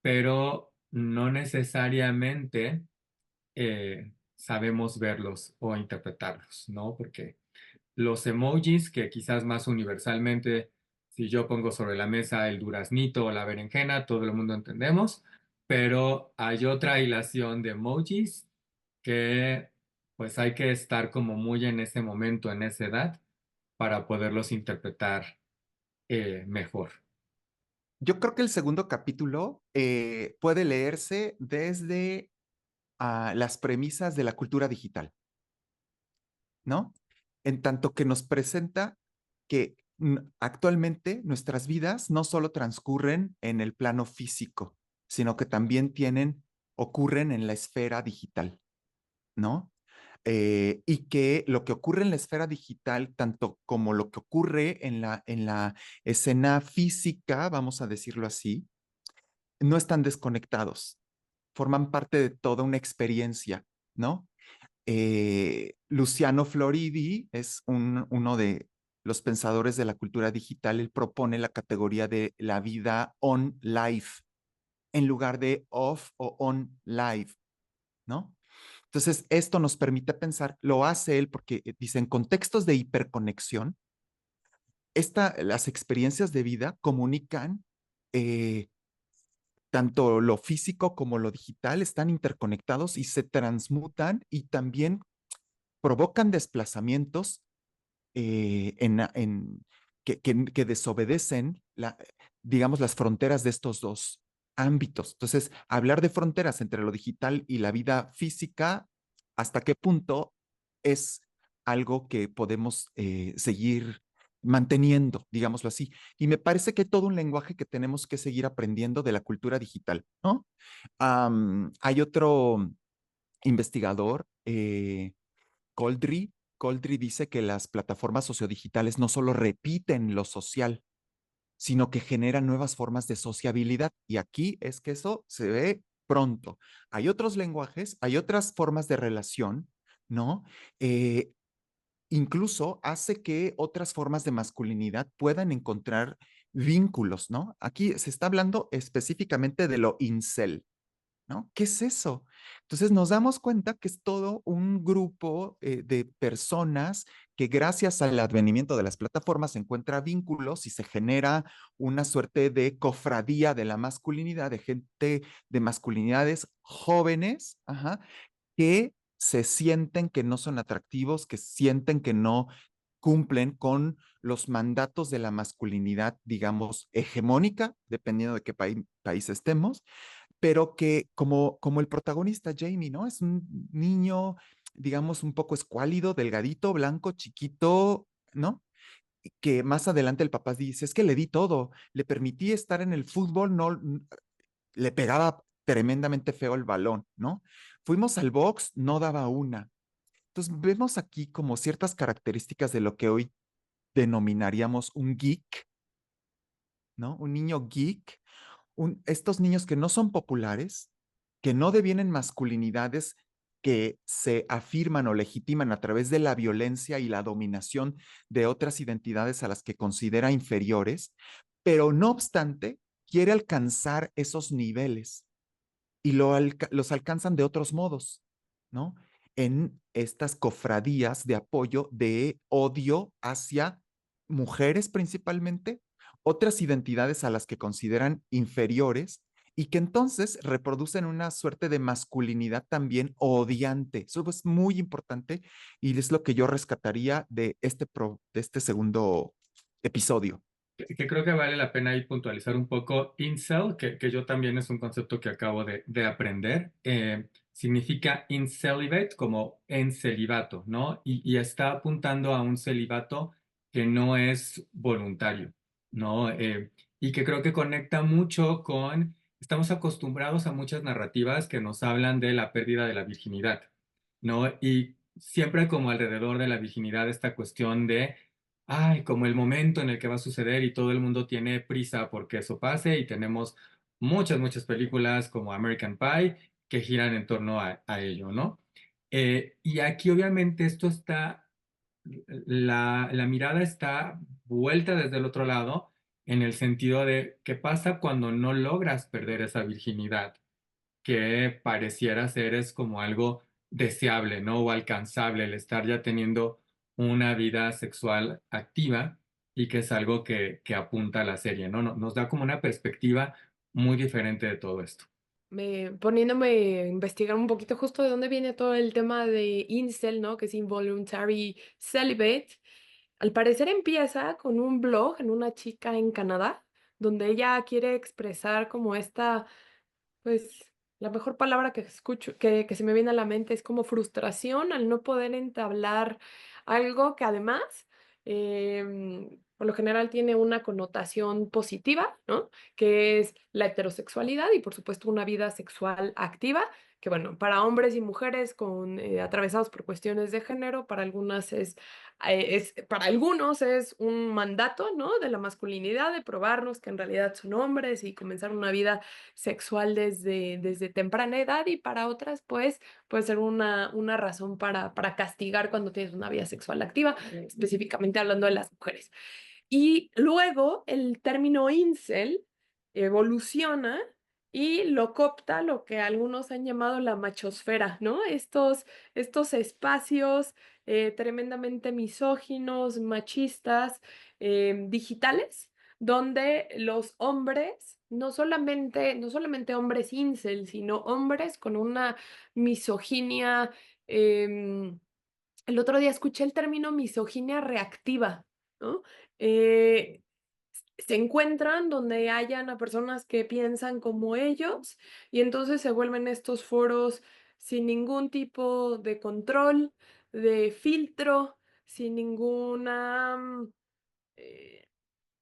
pero no necesariamente sabemos verlos o interpretarlos, ¿no? Porque los emojis, que quizás más universalmente, si yo pongo sobre la mesa el duraznito o la berenjena, todo el mundo entendemos, pero hay otra hilación de emojis que pues hay que estar como muy en ese momento, en esa edad, para poderlos interpretar mejor. Yo creo que el segundo capítulo puede leerse desde las premisas de la cultura digital, ¿no? En tanto que nos presenta que Actualmente nuestras vidas no solo transcurren en el plano físico, sino que también ocurren en la esfera digital, ¿no? Y que lo que ocurre en la esfera digital, tanto como lo que ocurre en la escena física, vamos a decirlo así, no están desconectados, forman parte de toda una experiencia, ¿no? Luciano Floridi es uno de los pensadores de la cultura digital. Él propone la categoría de la vida on life en lugar de off o on life, ¿no? Entonces, esto nos permite pensar, lo hace él porque dice, en contextos de hiperconexión, las experiencias de vida comunican eh, tanto lo físico como lo digital, están interconectados y se transmutan y también provocan desplazamientos que desobedecen, digamos, las fronteras de estos dos ámbitos. Entonces, hablar de fronteras entre lo digital y la vida física, ¿hasta qué punto es algo que podemos seguir manteniendo, digámoslo así? Y me parece que hay todo un lenguaje que tenemos que seguir aprendiendo de la cultura digital, ¿no? Hay otro investigador, Coldry. Coldry dice que las plataformas sociodigitales no solo repiten lo social, sino que generan nuevas formas de sociabilidad. Y aquí es que eso se ve pronto. Hay otros lenguajes, hay otras formas de relación, ¿no? Eh, Incluso hace que otras formas de masculinidad puedan encontrar vínculos, ¿no? Aquí se está hablando específicamente de lo incel, ¿no? ¿Qué es eso? Entonces nos damos cuenta que es todo un grupo de personas que gracias al advenimiento de las plataformas se encuentra vínculos y se genera una suerte de cofradía de la masculinidad, de gente de masculinidades jóvenes, ajá, que se sienten que no son atractivos, que sienten que no cumplen con los mandatos de la masculinidad, digamos, hegemónica, dependiendo de qué país estemos, pero que como el protagonista Jamie, ¿no? Es un niño, digamos, un poco escuálido, delgadito, blanco, chiquito, ¿no? Que más adelante el papá dice, es que le di todo, le permití estar en el fútbol, no, le pegaba tremendamente feo el balón, ¿no? Fuimos al box, no daba una. Entonces vemos aquí como ciertas características de lo que hoy denominaríamos un geek, ¿no? Un niño geek, estos niños que no son populares, que no devienen masculinidades que se afirman o legitiman a través de la violencia y la dominación de otras identidades a las que considera inferiores, pero no obstante, quiere alcanzar esos niveles y los alcanzan de otros modos, ¿no? En estas cofradías de apoyo de odio hacia mujeres principalmente, otras identidades a las que consideran inferiores y que entonces reproducen una suerte de masculinidad también odiante. Eso es muy importante y es lo que yo rescataría de de este segundo episodio. Que creo que vale la pena ahí puntualizar un poco incel, que yo también es un concepto que acabo de aprender. Significa incelibate como en celibato, ¿no? Y está apuntando a un celibato que no es voluntario, ¿no? Y que creo que conecta mucho con, estamos acostumbrados a muchas narrativas que nos hablan de la pérdida de la virginidad, ¿no? Y siempre como alrededor de la virginidad esta cuestión de ay, como el momento en el que va a suceder y todo el mundo tiene prisa porque eso pase y tenemos muchas películas como American Pie que giran en torno a ello, ¿no? Y aquí obviamente esto está, la mirada está vuelta desde el otro lado en el sentido de qué pasa cuando no logras perder esa virginidad que pareciera ser es como algo deseable, ¿no? O alcanzable, el estar ya teniendo una vida sexual activa y que es algo que apunta a la serie, ¿no? Nos da como una perspectiva muy diferente de todo esto. Poniéndome a investigar un poquito justo de dónde viene todo el tema de incel, ¿no? Que es involuntary celibate. Al parecer empieza con un blog en una chica en Canadá, donde ella quiere expresar como esta, pues, la mejor palabra que escucho, que se me viene a la mente es como frustración al no poder entablar algo que además por lo general tiene una connotación positiva, ¿no? Que es la heterosexualidad y, por supuesto, una vida sexual activa, que bueno, para hombres y mujeres atravesados por cuestiones de género, para algunos es un mandato, ¿no? De la masculinidad, de probarnos que en realidad son hombres y comenzar una vida sexual desde temprana edad, y para otras, pues, puede ser una razón para castigar cuando tienes una vida sexual activa, específicamente hablando de las mujeres. Y luego el término incel evoluciona y lo coopta lo que algunos han llamado la machosfera, ¿no? Estos espacios tremendamente misóginos, machistas, digitales, donde los hombres, no solamente hombres incel, sino hombres con una misoginia. El otro día escuché el término misoginia reactiva, ¿no? Eh, Se encuentran donde hayan a personas que piensan como ellos y entonces se vuelven estos foros sin ningún tipo de control, de filtro, sin ninguna, eh,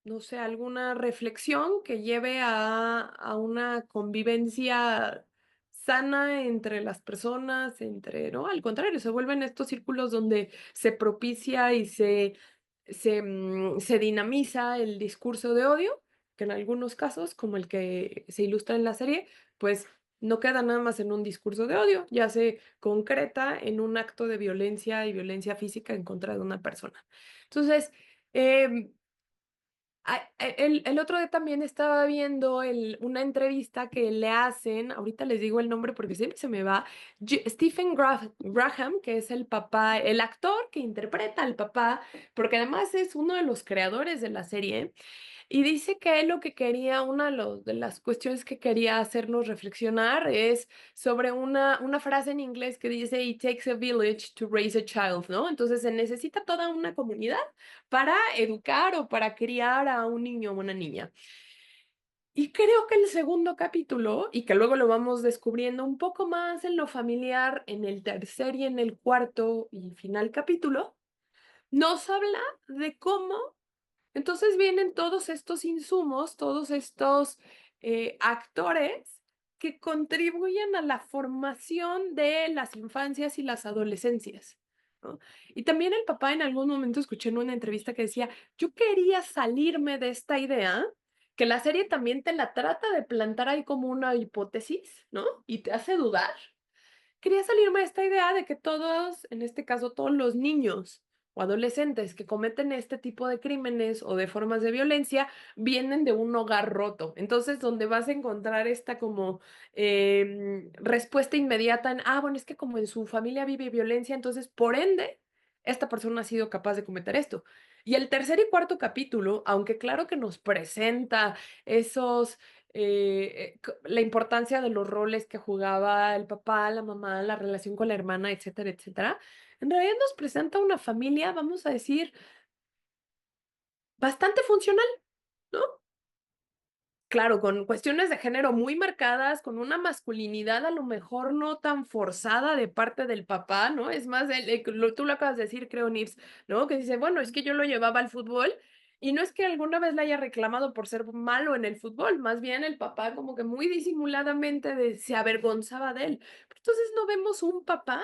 no sé, alguna reflexión que lleve a una convivencia sana entre las personas, ¿no? Al contrario, se vuelven estos círculos donde se propicia y se dinamiza el discurso de odio, que en algunos casos, como el que se ilustra en la serie, pues no queda nada más en un discurso de odio, ya se concreta en un acto de violencia y violencia física en contra de una persona. Entonces, em, el otro día también estaba viendo una entrevista que le hacen, ahorita les digo el nombre porque siempre se me va, Stephen Graham, que es el papá, el actor que interpreta al papá, porque además es uno de los creadores de la serie. Y dice que él lo que quería, una de las cuestiones que quería hacernos reflexionar es sobre una frase en inglés que dice, It takes a village to raise a child, ¿no? Entonces se necesita toda una comunidad para educar o para criar a un niño o una niña. Y creo que el segundo capítulo, y que luego lo vamos descubriendo un poco más en lo familiar, en el tercer y en el cuarto y final capítulo, nos habla de cómo entonces vienen todos estos insumos, todos estos actores que contribuyen a la formación de las infancias y las adolescencias, ¿no? Y también el papá en algún momento escuché en una entrevista que decía, yo quería salirme de esta idea, que la serie también te la trata de plantar ahí como una hipótesis, ¿no? Y te hace dudar. Quería salirme de esta idea de que todos, en este caso todos los niños o adolescentes que cometen este tipo de crímenes o de formas de violencia vienen de un hogar roto. Entonces, donde vas a encontrar esta como respuesta inmediata en, bueno, es que como en su familia vive violencia, entonces, por ende, esta persona ha sido capaz de cometer esto. Y el tercer y cuarto capítulo, aunque claro que nos presenta esos la importancia de los roles que jugaba el papá, la mamá, la relación con la hermana, etcétera, etcétera, en realidad nos presenta una familia, vamos a decir, bastante funcional, ¿no? Claro, con cuestiones de género muy marcadas, con una masculinidad a lo mejor no tan forzada de parte del papá, ¿no? Es más, tú lo acabas de decir, creo, Nips, ¿no? Que dice, bueno, es que yo lo llevaba al fútbol y no es que alguna vez le haya reclamado por ser malo en el fútbol, más bien el papá como que muy disimuladamente se avergonzaba de él. Pero entonces no vemos un papá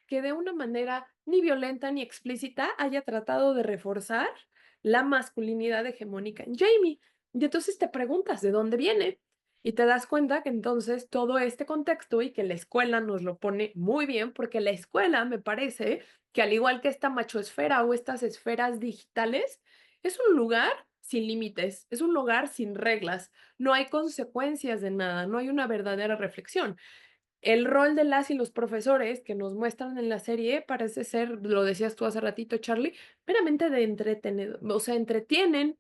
que de una manera ni violenta ni explícita haya tratado de reforzar la masculinidad hegemónica en Jamie. Y entonces te preguntas de dónde viene y te das cuenta que entonces todo este contexto y que la escuela nos lo pone muy bien, porque la escuela me parece que al igual que esta machoesfera o estas esferas digitales, es un lugar sin límites, es un lugar sin reglas, no hay consecuencias de nada, no hay una verdadera reflexión. El rol de las y los profesores que nos muestran en la serie parece ser, lo decías tú hace ratito, Charlie, meramente de entretener, o sea, entretienen,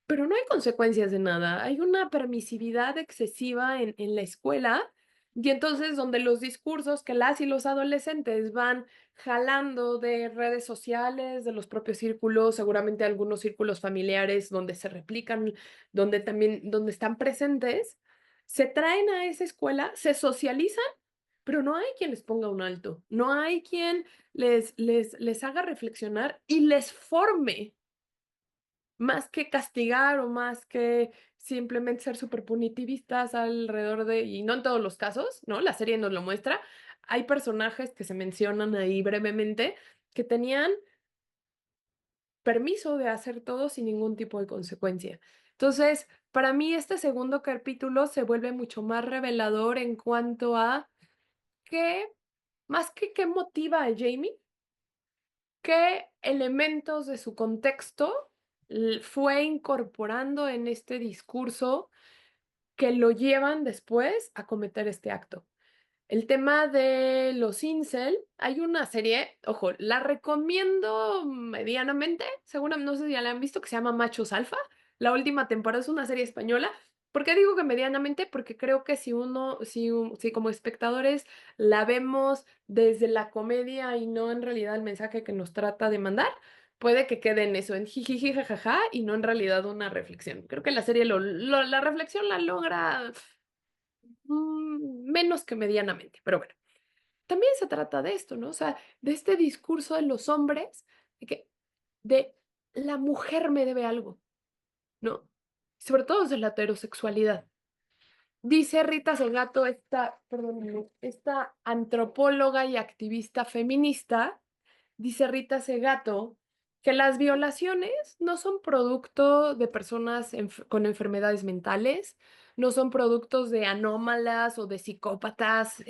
pero no hay consecuencias de nada. Hay una permisividad excesiva en la escuela y entonces donde los discursos que las y los adolescentes van jalando de redes sociales, de los propios círculos, seguramente algunos círculos familiares donde se replican, donde están presentes, se traen a esa escuela, se socializan, pero no hay quien les ponga un alto, no hay quien les haga reflexionar y les forme más que castigar o más que simplemente ser súper punitivistas alrededor de, y no en todos los casos, ¿no? La serie nos lo muestra. Hay personajes que se mencionan ahí brevemente que tenían permiso de hacer todo sin ningún tipo de consecuencia. Entonces, para mí este segundo capítulo se vuelve mucho más revelador en cuanto a qué, más que qué motiva a Jamie, qué elementos de su contexto fue incorporando en este discurso que lo llevan después a cometer este acto. El tema de los incel, hay una serie, ojo, la recomiendo medianamente, seguramente no sé si ya la han visto, que se llama Machos Alfa. La última temporada es una serie española. ¿Por qué digo que medianamente? Porque creo que si como espectadores la vemos desde la comedia y no en realidad el mensaje que nos trata de mandar, puede que quede en eso, en jijiji, jajaja, y no en realidad una reflexión. Creo que la serie la reflexión la logra menos que medianamente, pero bueno. También se trata de esto, ¿no? O sea, de este discurso de los hombres, de la mujer me debe algo, ¿no? Sobre todo desde la heterosexualidad. Dice Rita Segato, esta antropóloga y activista feminista, dice Rita Segato, que las violaciones no son producto de personas con enfermedades mentales, no son productos de anómalas o de psicópatas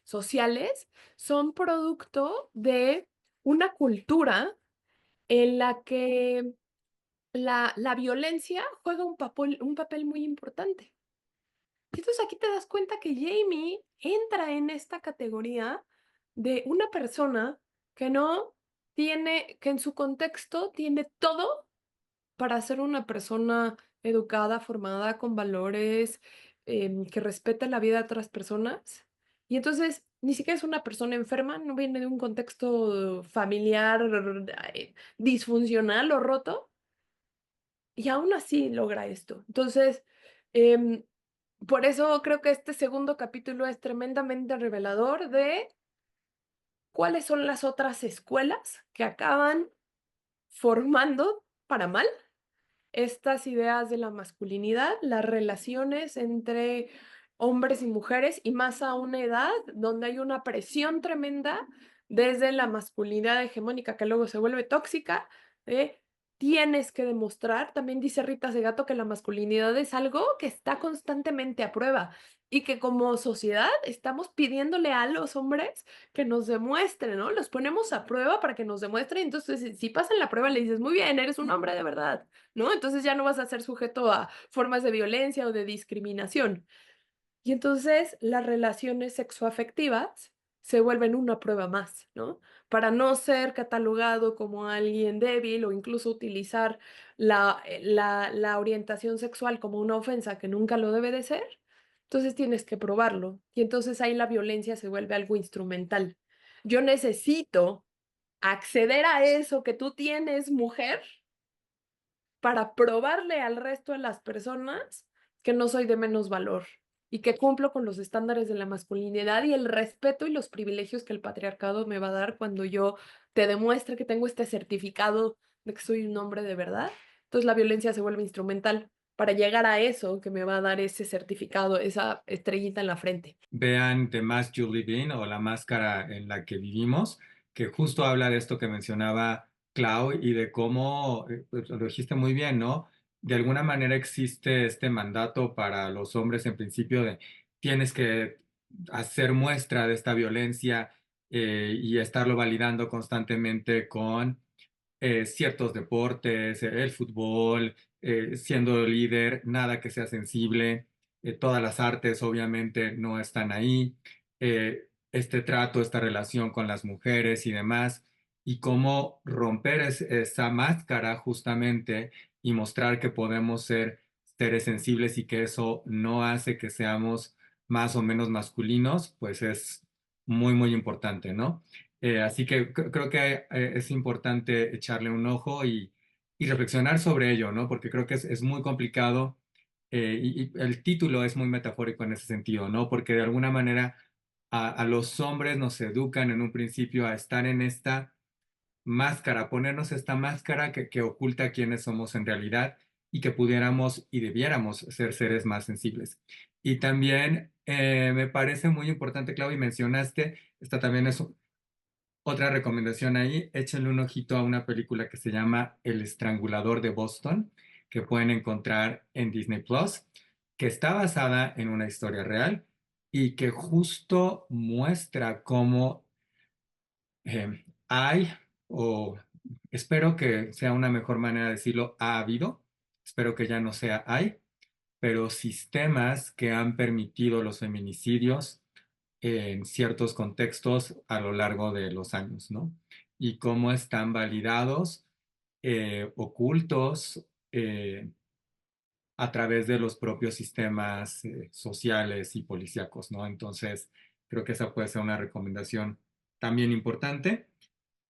sociales, son producto de una cultura en la que la violencia juega un papel muy importante. Y entonces aquí te das cuenta que Jamie entra en esta categoría de una persona que no tiene, que en su contexto tiene todo para ser una persona educada, formada, con valores, que respeta la vida de otras personas. Y entonces ni siquiera es una persona enferma, no viene de un contexto familiar disfuncional o roto, y aún así logra esto. Entonces, em, por eso creo que este segundo capítulo es tremendamente revelador de cuáles son las otras escuelas que acaban formando para mal estas ideas de la masculinidad, las relaciones entre hombres y mujeres, y más a una edad donde hay una presión tremenda desde la masculinidad hegemónica que luego se vuelve tóxica, tienes que demostrar, también dice Rita Segato, que la masculinidad es algo que está constantemente a prueba y que como sociedad estamos pidiéndole a los hombres que nos demuestren, ¿no? Los ponemos a prueba para que nos demuestren, entonces si pasan la prueba le dices, muy bien, eres un hombre de verdad, ¿no? Entonces ya no vas a ser sujeto a formas de violencia o de discriminación. Y entonces las relaciones sexoafectivas se vuelven una prueba más, ¿no? Para no ser catalogado como alguien débil o incluso utilizar la orientación sexual como una ofensa que nunca lo debe de ser, entonces tienes que probarlo. Y entonces ahí la violencia se vuelve algo instrumental. Yo necesito acceder a eso que tú tienes, mujer, para probarle al resto de las personas que no soy de menos valor y que cumplo con los estándares de la masculinidad y el respeto y los privilegios que el patriarcado me va a dar cuando yo te demuestre que tengo este certificado de que soy un hombre de verdad. Entonces la violencia se vuelve instrumental para llegar a eso que me va a dar ese certificado, esa estrellita en la frente. Vean The Mask You Live In o La Máscara en la que vivimos, que justo habla de esto que mencionaba Clau y de cómo, pues, lo dijiste muy bien, ¿no? De alguna manera existe este mandato para los hombres en principio de tienes que hacer muestra de esta violencia y estarlo validando constantemente con ciertos deportes, el fútbol, siendo líder, nada que sea sensible, todas las artes obviamente no están ahí, este trato, esta relación con las mujeres y demás, y cómo romper esa máscara justamente y mostrar que podemos ser seres sensibles y que eso no hace que seamos más o menos masculinos, pues es muy, muy importante, ¿no? Así que creo que es importante echarle un ojo y reflexionar sobre ello, ¿no? Porque creo que es muy complicado y el título es muy metafórico en ese sentido, ¿no? Porque de alguna manera a los hombres nos educan en un principio a estar en esta máscara, ponernos esta máscara que oculta quiénes somos en realidad y que pudiéramos y debiéramos ser seres más sensibles. Y también me parece muy importante, Clau, y mencionaste, esta también es otra recomendación ahí, échenle un ojito a una película que se llama El Estrangulador de Boston, que pueden encontrar en Disney Plus, que está basada en una historia real y que justo muestra cómo hay, o espero que sea una mejor manera de decirlo, ha habido, espero que ya no sea hay, pero sistemas que han permitido los feminicidios en ciertos contextos a lo largo de los años, ¿no? Y cómo están validados, ocultos, a través de los propios sistemas sociales y policíacos, ¿no? Entonces, creo que esa puede ser una recomendación también importante.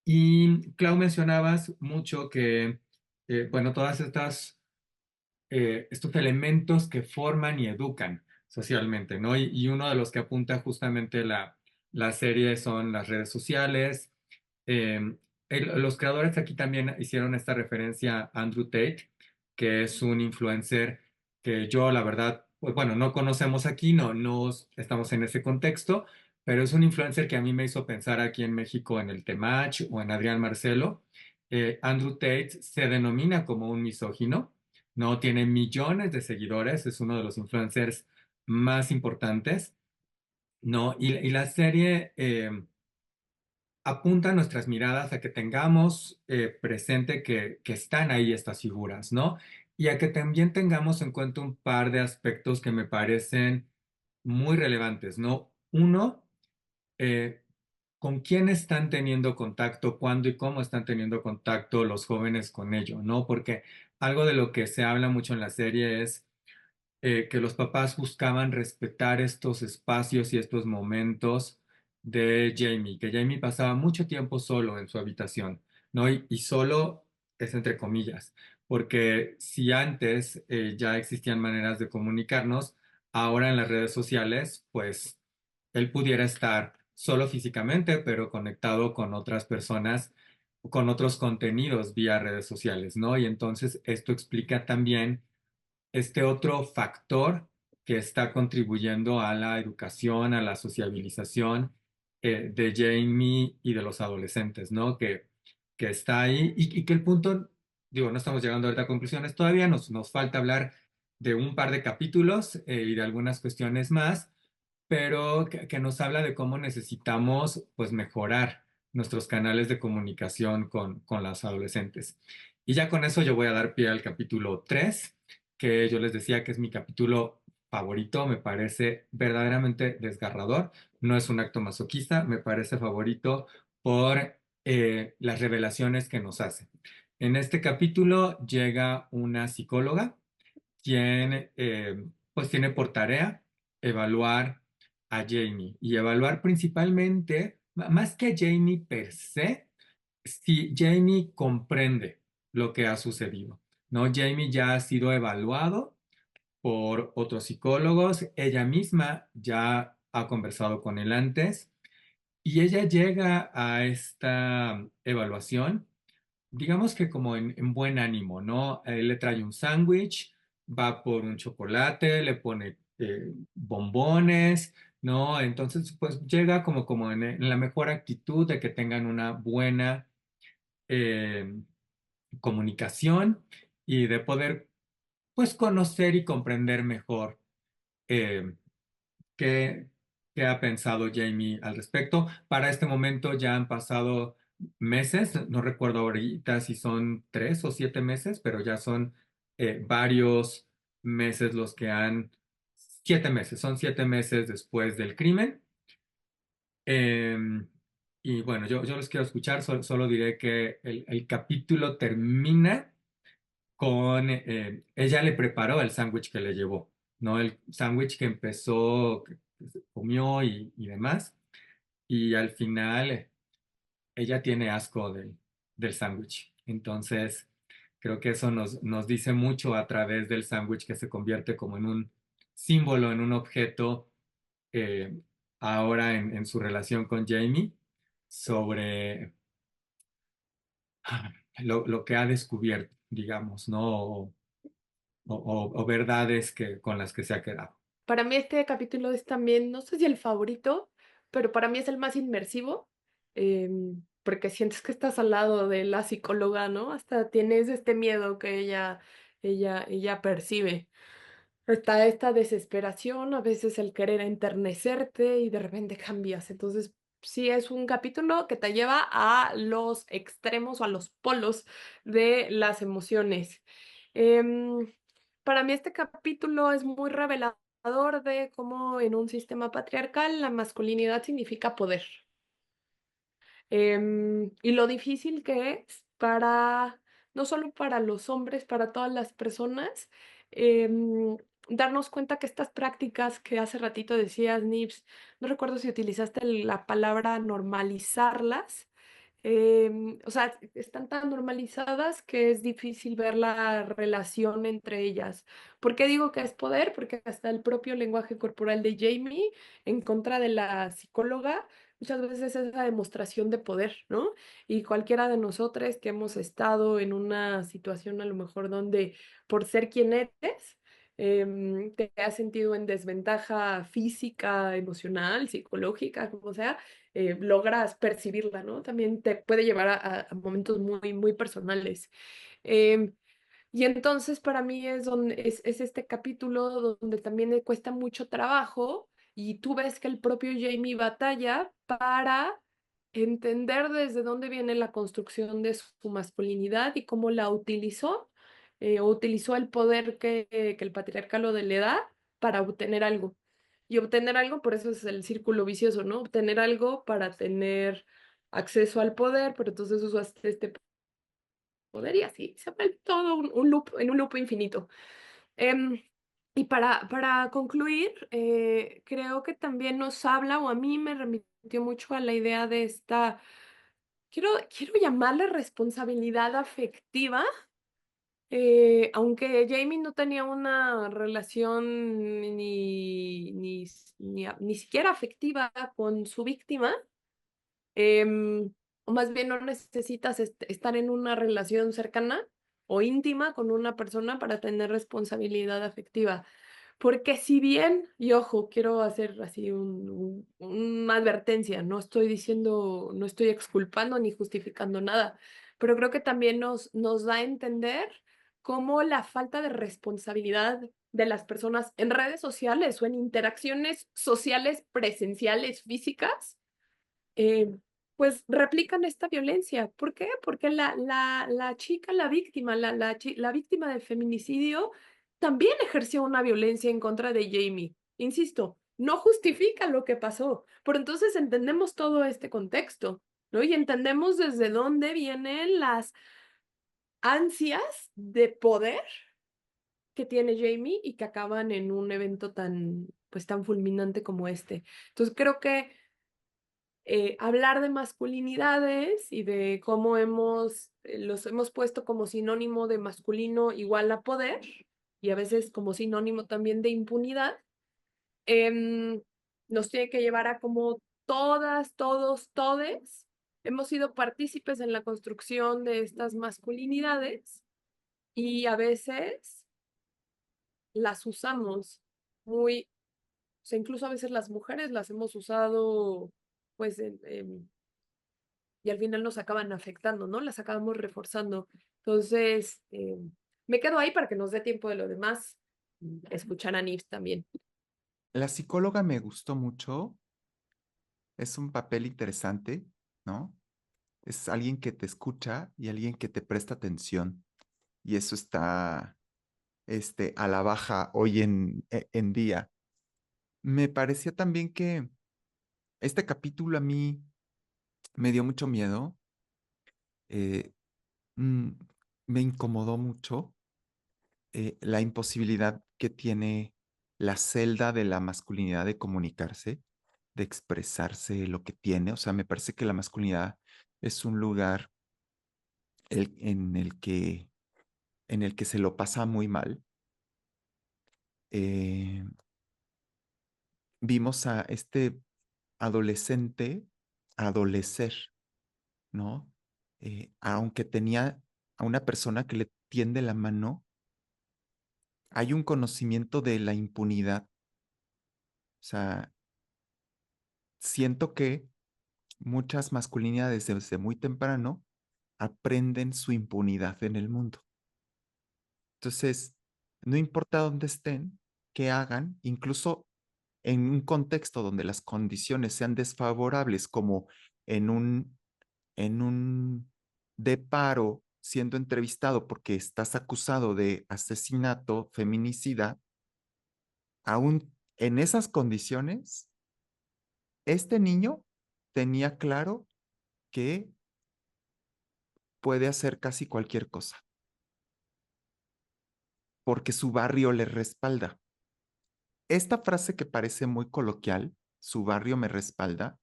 Y Clau, mencionabas mucho que, bueno, todas estas estos elementos que forman y educan socialmente, ¿no? Y uno de los que apunta justamente la serie son las redes sociales. Eh, los creadores aquí también hicieron esta referencia a Andrew Tate, que es un influencer que yo, la verdad, pues bueno, no conocemos aquí, no estamos en ese contexto, pero es un influencer que a mí me hizo pensar aquí en México en el Temach o en Adrián Marcelo. Andrew Tate se denomina como un misógino, no tiene millones de seguidores, es uno de los influencers más importantes, ¿no? Y la serie apunta nuestras miradas a que tengamos presente que están ahí estas figuras, ¿no? Y a que también tengamos en cuenta un par de aspectos que me parecen muy relevantes, ¿no? Uno, eh, con quién están teniendo contacto, cuándo y cómo están teniendo contacto los jóvenes con ello, ¿no? Porque algo de lo que se habla mucho en la serie es que los papás buscaban respetar estos espacios y estos momentos de Jamie, que Jamie pasaba mucho tiempo solo en su habitación, ¿no? Y solo es entre comillas, porque si antes ya existían maneras de comunicarnos, ahora en las redes sociales, pues él pudiera estar solo físicamente, pero conectado con otras personas, con otros contenidos vía redes sociales, ¿no? Y entonces esto explica también este otro factor que está contribuyendo a la educación, a la sociabilización de Jamie y de los adolescentes, ¿no? Que está ahí y que el punto, digo, no estamos llegando ahorita a conclusiones todavía, nos falta hablar de un par de capítulos y de algunas cuestiones más, pero que nos habla de cómo necesitamos, pues, mejorar nuestros canales de comunicación con las adolescentes. Y ya con eso yo voy a dar pie al capítulo 3, que yo les decía que es mi capítulo favorito, me parece verdaderamente desgarrador, no es un acto masoquista, me parece favorito por las revelaciones que nos hace. En este capítulo llega una psicóloga quien pues tiene por tarea evaluar a Jamie y evaluar principalmente, más que a Jamie per se, si Jamie comprende lo que ha sucedido, ¿no? Jamie ya ha sido evaluado por otros psicólogos, ella misma ya ha conversado con él antes y ella llega a esta evaluación, digamos que como en buen ánimo, ¿no? Él le trae un sándwich, va por un chocolate, le pone bombones, ¿no? Entonces, pues llega como en la mejor actitud de que tengan una buena eh, comunicación y de poder, pues, conocer y comprender mejor eh, ¿qué, qué ha pensado Jamie al respecto? Para este momento ya han pasado meses, no recuerdo ahorita si son 3 o 7 meses, pero ya son varios meses los que han, 7 meses, son 7 meses después del crimen. Eh, y bueno, yo los quiero escuchar, solo diré que el capítulo termina con, ella le preparó el sándwich que le llevó, ¿no? El sándwich que empezó, que se comió y demás, y al final ella tiene asco del sándwich. Entonces, creo que eso nos dice mucho a través del sándwich que se convierte como en un símbolo, en un objeto, eh, ahora en su relación con Jamie, sobre lo que ha descubierto, digamos, ¿no? O verdades con las que se ha quedado. Para mí este capítulo es también, no sé si el favorito, pero para mí es el más inmersivo, porque sientes que estás al lado de la psicóloga, ¿no? Hasta tienes este miedo que ella percibe. Está esta desesperación, a veces el querer enternecerte y de repente cambias. Entonces, sí es un capítulo que te lleva a los extremos o a los polos de las emociones. Em, para mí este capítulo es muy revelador de cómo en un sistema patriarcal la masculinidad significa poder. Y lo difícil que es para, no solo para los hombres, para todas las personas, em, darnos cuenta que estas prácticas que hace ratito decías, Nips, no recuerdo si utilizaste la palabra normalizarlas, o sea, están tan normalizadas que es difícil ver la relación entre ellas. ¿Por qué digo que es poder? Porque hasta el propio lenguaje corporal de Jamie, en contra de la psicóloga, muchas veces es la demostración de poder, ¿no? Y cualquiera de nosotros que hemos estado en una situación a lo mejor donde por ser quien eres, te has sentido en desventaja física, emocional, psicológica, como sea, logras percibirla, ¿no? También te puede llevar a momentos muy, muy personales. Em, y entonces para mí es donde es este capítulo donde también le cuesta mucho trabajo y tú ves que el propio Jamie batalla para entender desde dónde viene la construcción de su masculinidad y cómo la utilizó o utilizó el poder que el patriarcado le da para obtener algo. Y obtener algo, por eso es el círculo vicioso, ¿no? Obtener algo para tener acceso al poder, pero entonces usó este poder y así se vuelve todo un loop, en un loop infinito. Em, y para concluir, creo que también nos habla, o a mí me remitió mucho a la idea de esta, quiero llamarle responsabilidad afectiva, aunque Jamie no tenía una relación ni siquiera afectiva con su víctima, Em, o más bien no necesitas estar en una relación cercana o íntima con una persona para tener responsabilidad afectiva. Porque si bien, y ojo, quiero hacer así una advertencia, no estoy diciendo, no estoy exculpando ni justificando nada, pero creo que también nos da a entender cómo la falta de responsabilidad de las personas en redes sociales o en interacciones sociales presenciales físicas eh, pues replican esta violencia. ¿Por qué? Porque la chica, la víctima, la víctima del feminicidio también ejerció una violencia en contra de Jamie. Insisto, no justifica lo que pasó, pero entonces entendemos todo este contexto, ¿no? Y entendemos desde dónde vienen las ansias de poder que tiene Jamie y que acaban en un evento tan, pues tan fulminante como este. Entonces creo que hablar de masculinidades y de cómo los hemos puesto como sinónimo de masculino igual a poder y a veces como sinónimo también de impunidad, em, nos tiene que llevar a como todes, hemos sido partícipes en la construcción de estas masculinidades y a veces las usamos muy, o sea, incluso a veces las mujeres las hemos usado pues y al final nos acaban afectando, ¿no? Las acabamos reforzando. Entonces, me quedo ahí para que nos dé tiempo de lo demás, escuchar a Nif también. La psicóloga me gustó mucho, es un papel interesante, ¿no? Es alguien que te escucha y alguien que te presta atención. Y eso está, a la baja hoy en día. Me parecía también que este capítulo a mí me dio mucho miedo, eh, mm, me incomodó mucho la imposibilidad que tiene la celda de la masculinidad de comunicarse, de expresarse lo que tiene. O sea, me parece que la masculinidad es un lugar el- en el que, en el que se lo pasa muy mal. Eh, Vimos a este adolescente adolecer, ¿no? aunque tenía a una persona que le tiende la mano, hay un conocimiento de la impunidad. O sea, siento que muchas masculinidades desde muy temprano aprenden su impunidad en el mundo. Entonces, no importa dónde estén, qué hagan, incluso en un contexto donde las condiciones sean desfavorables, como en un de paro siendo entrevistado porque estás acusado de asesinato, feminicida, aún en esas condiciones, este niño tenía claro que puede hacer casi cualquier cosa, porque su barrio le respalda. Esta frase que parece muy coloquial, su barrio me respalda,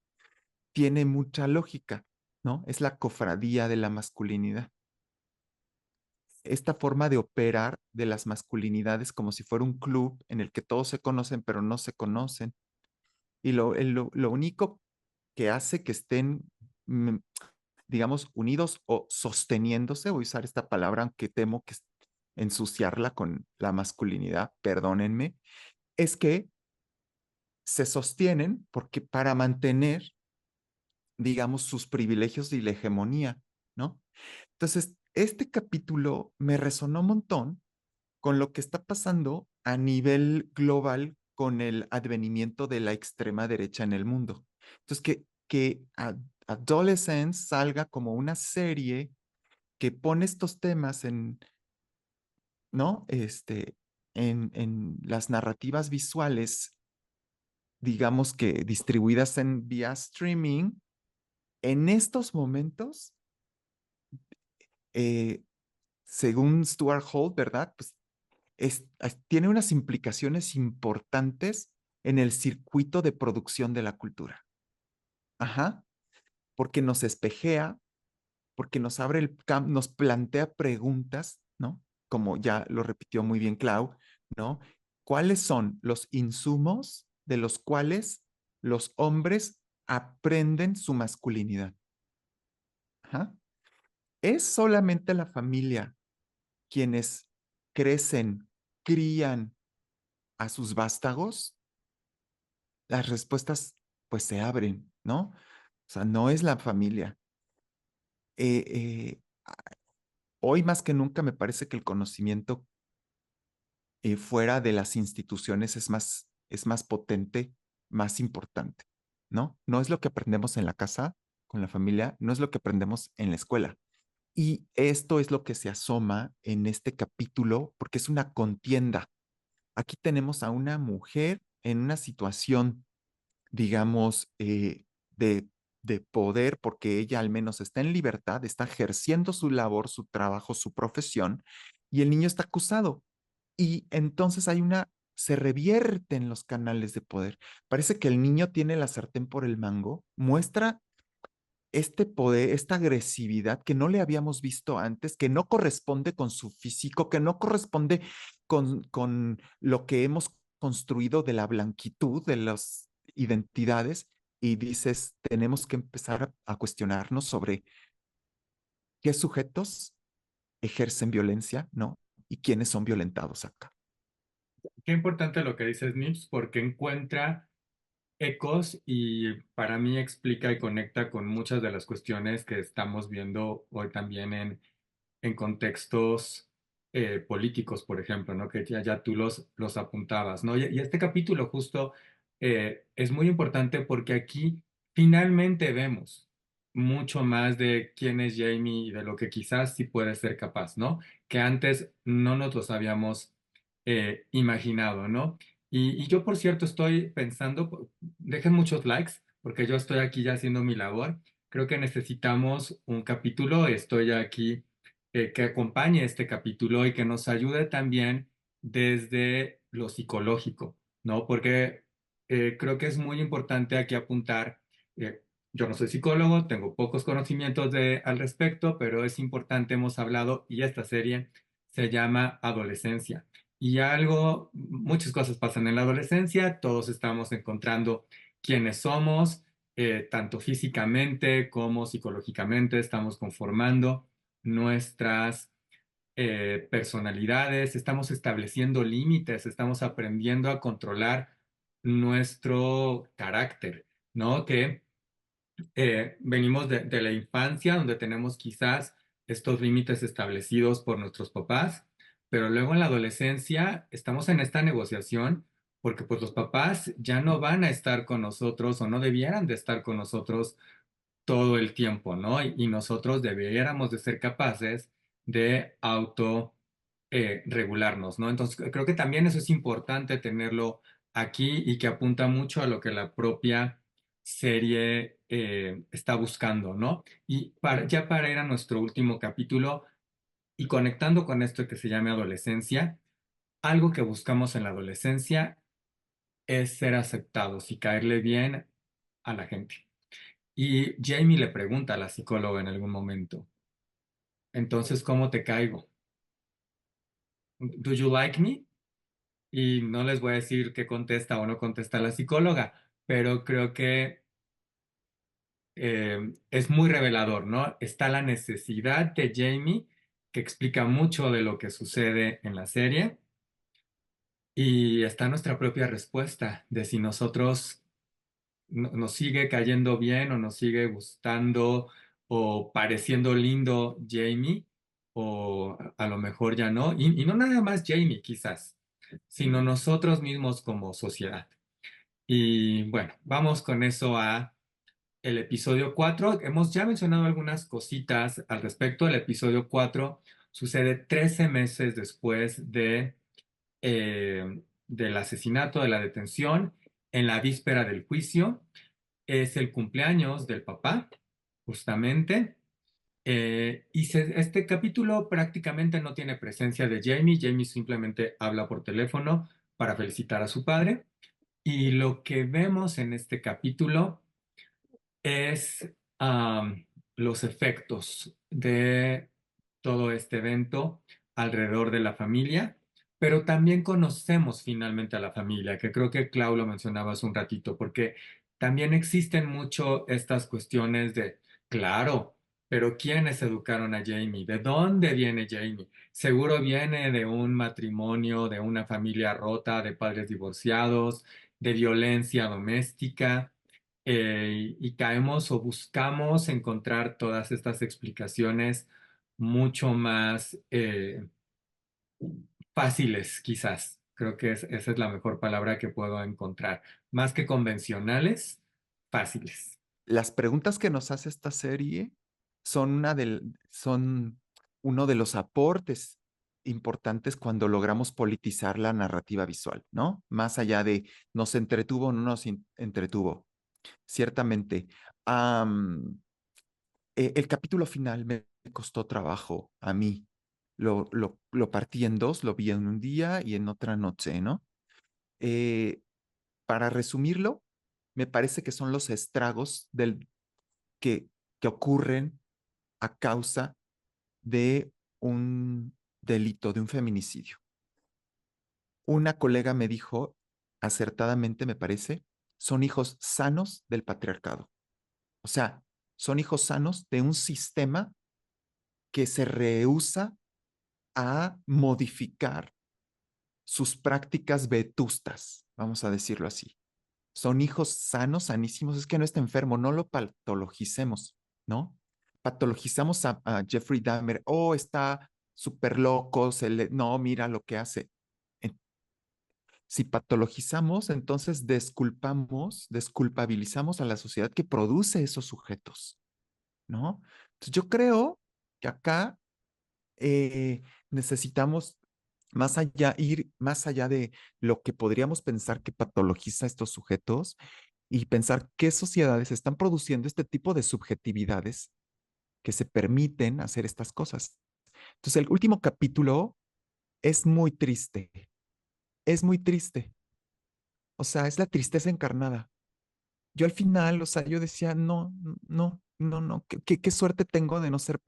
tiene mucha lógica, ¿no? Es la cofradía de la masculinidad. Esta forma de operar de las masculinidades como si fuera un club en el que todos se conocen pero no se conocen. Y lo único que hace que estén, mm, digamos, unidos o sosteniéndose, voy a usar esta palabra, aunque temo que ensuciarla con la masculinidad, perdónenme, es que se sostienen porque para mantener, digamos, sus privilegios y la hegemonía, ¿no? Entonces, este capítulo me resonó un montón con lo que está pasando a nivel global con el advenimiento de la extrema derecha en el mundo. Entonces, que Adolescence salga como una serie que pone estos temas en, ¿no? En las narrativas visuales, digamos que distribuidas en vía streaming, en estos momentos, eh, según Stuart Hall, ¿verdad? Pues tiene unas implicaciones importantes en el circuito de producción de la cultura. Ajá, porque nos espejea, porque nos abre nos plantea preguntas, ¿no? Como ya lo repitió muy bien Clau, ¿no? ¿Cuáles son los insumos de los cuales los hombres aprenden su masculinidad? Ajá. ¿Es solamente la familia quienes crecen, crían a sus vástagos? Las respuestas pues se abren, ¿no? O sea, no es la familia. Eh, eh, Hoy más que nunca me parece que el conocimiento fuera de las instituciones es más potente, más importante, ¿no? No es lo que aprendemos en la casa, con la familia, no es lo que aprendemos en la escuela. Y esto es lo que se asoma en este capítulo porque es una contienda. Aquí tenemos a una mujer en una situación, digamos, de poder, porque ella al menos está en libertad, está ejerciendo su labor, su trabajo, su profesión, y el niño está acusado. Y entonces se revierten los canales de poder. Parece que el niño tiene la sartén por el mango, muestra este poder, esta agresividad que no le habíamos visto antes, que no corresponde con su físico, que no corresponde con lo que hemos construido de la blanquitud de las identidades. Y dices, tenemos que empezar a cuestionarnos sobre qué sujetos ejercen violencia, ¿no? Y quiénes son violentados acá. Qué importante lo que dices, Nips, porque encuentra ecos y para mí explica y conecta con muchas de las cuestiones que estamos viendo hoy también en contextos políticos, por ejemplo, ¿no? Que ya tú los apuntabas, ¿no? Y este capítulo justo es muy importante porque aquí finalmente vemos mucho más de quién es Jamie y de lo que quizás sí puede ser capaz, ¿no? Que antes no nos los habíamos imaginado, ¿no? Y yo, por cierto, estoy pensando, dejen muchos likes, porque yo estoy aquí ya haciendo mi labor. Creo que necesitamos un capítulo, estoy aquí que acompañe este capítulo y que nos ayude también desde lo psicológico, ¿no? Porque creo que es muy importante aquí apuntar, eh, yo no soy psicólogo, tengo pocos conocimientos al respecto, pero es importante, hemos hablado y esta serie se llama Adolescencia. Y muchas cosas pasan en la adolescencia, todos estamos encontrando quiénes somos, tanto físicamente como psicológicamente, estamos conformando nuestras personalidades, estamos estableciendo límites, estamos aprendiendo a controlar nuestro carácter, ¿no? Que venimos de la infancia, donde tenemos quizás estos límites establecidos por nuestros papás, pero luego en la adolescencia estamos en esta negociación porque pues los papás ya no van a estar con nosotros o no debieran de estar con nosotros todo el tiempo, ¿no? Y nosotros debiéramos de ser capaces de auto regularnos, ¿no? Entonces, creo que también eso es importante tenerlo aquí y que apunta mucho a lo que la propia serie está buscando, ¿no? Y ya para ir a nuestro último capítulo y conectando con esto que se llama adolescencia, algo que buscamos en la adolescencia es ser aceptados y caerle bien a la gente. Y Jamie le pregunta a la psicóloga en algún momento, entonces, ¿cómo te caigo? ¿Do you like me? Y no les voy a decir qué contesta o no contesta la psicóloga, pero creo que es muy revelador, ¿no? Está la necesidad de Jamie, que explica mucho de lo que sucede en la serie, y está nuestra propia respuesta de si nosotros nos sigue cayendo bien o nos sigue gustando o pareciendo lindo Jamie, o a lo mejor ya no, y no nada más Jamie quizás, sino nosotros mismos como sociedad. Y bueno, vamos con eso a el episodio 4. Hemos ya mencionado algunas cositas al respecto. El episodio 4 sucede 13 meses después del asesinato, de la detención, en la víspera del juicio. Es el cumpleaños del papá, justamente. Este capítulo prácticamente no tiene presencia de Jamie. Jamie simplemente habla por teléfono para felicitar a su padre. Y lo que vemos en este capítulo es los efectos de todo este evento alrededor de la familia, pero también conocemos finalmente a la familia, que creo que Clau lo mencionaba hace un ratito, porque también existen mucho estas cuestiones de, claro, pero ¿quiénes educaron a Jamie? ¿De dónde viene Jamie? Seguro viene de un matrimonio, de una familia rota, de padres divorciados, de violencia doméstica, y caemos o buscamos encontrar todas estas explicaciones mucho más fáciles, quizás. Creo que esa es la mejor palabra que puedo encontrar. Más que convencionales, fáciles. Las preguntas que nos hace esta serie son uno de los aportes importantes cuando logramos politizar la narrativa visual, ¿no? Más allá de nos entretuvo o no nos entretuvo. Ciertamente, am, el capítulo final me costó trabajo a mí. Lo partí en dos, lo vi en un día y en otra noche, ¿no? Eh, para resumirlo, me parece que son los estragos que, que ocurren a causa de un delito, de un feminicidio. Una colega me dijo, acertadamente me parece, son hijos sanos del patriarcado. O sea, son hijos sanos de un sistema que se rehúsa a modificar sus prácticas vetustas, vamos a decirlo así. Son hijos sanos, sanísimos, es que no está enfermo, no lo patologicemos, ¿no? Patologizamos a Jeffrey Dahmer, oh, está súper loco, no, mira lo que hace. Si patologizamos, entonces desculpabilizamos a la sociedad que produce esos sujetos, ¿no? Entonces yo creo que acá necesitamos ir más allá de lo que podríamos pensar que patologiza a estos sujetos y pensar qué sociedades están produciendo este tipo de subjetividades que se permiten hacer estas cosas. Entonces, el último capítulo es muy triste, es muy triste. O sea, es la tristeza encarnada. Yo al final, o sea, yo decía, no, no, no, no, qué suerte tengo de no ser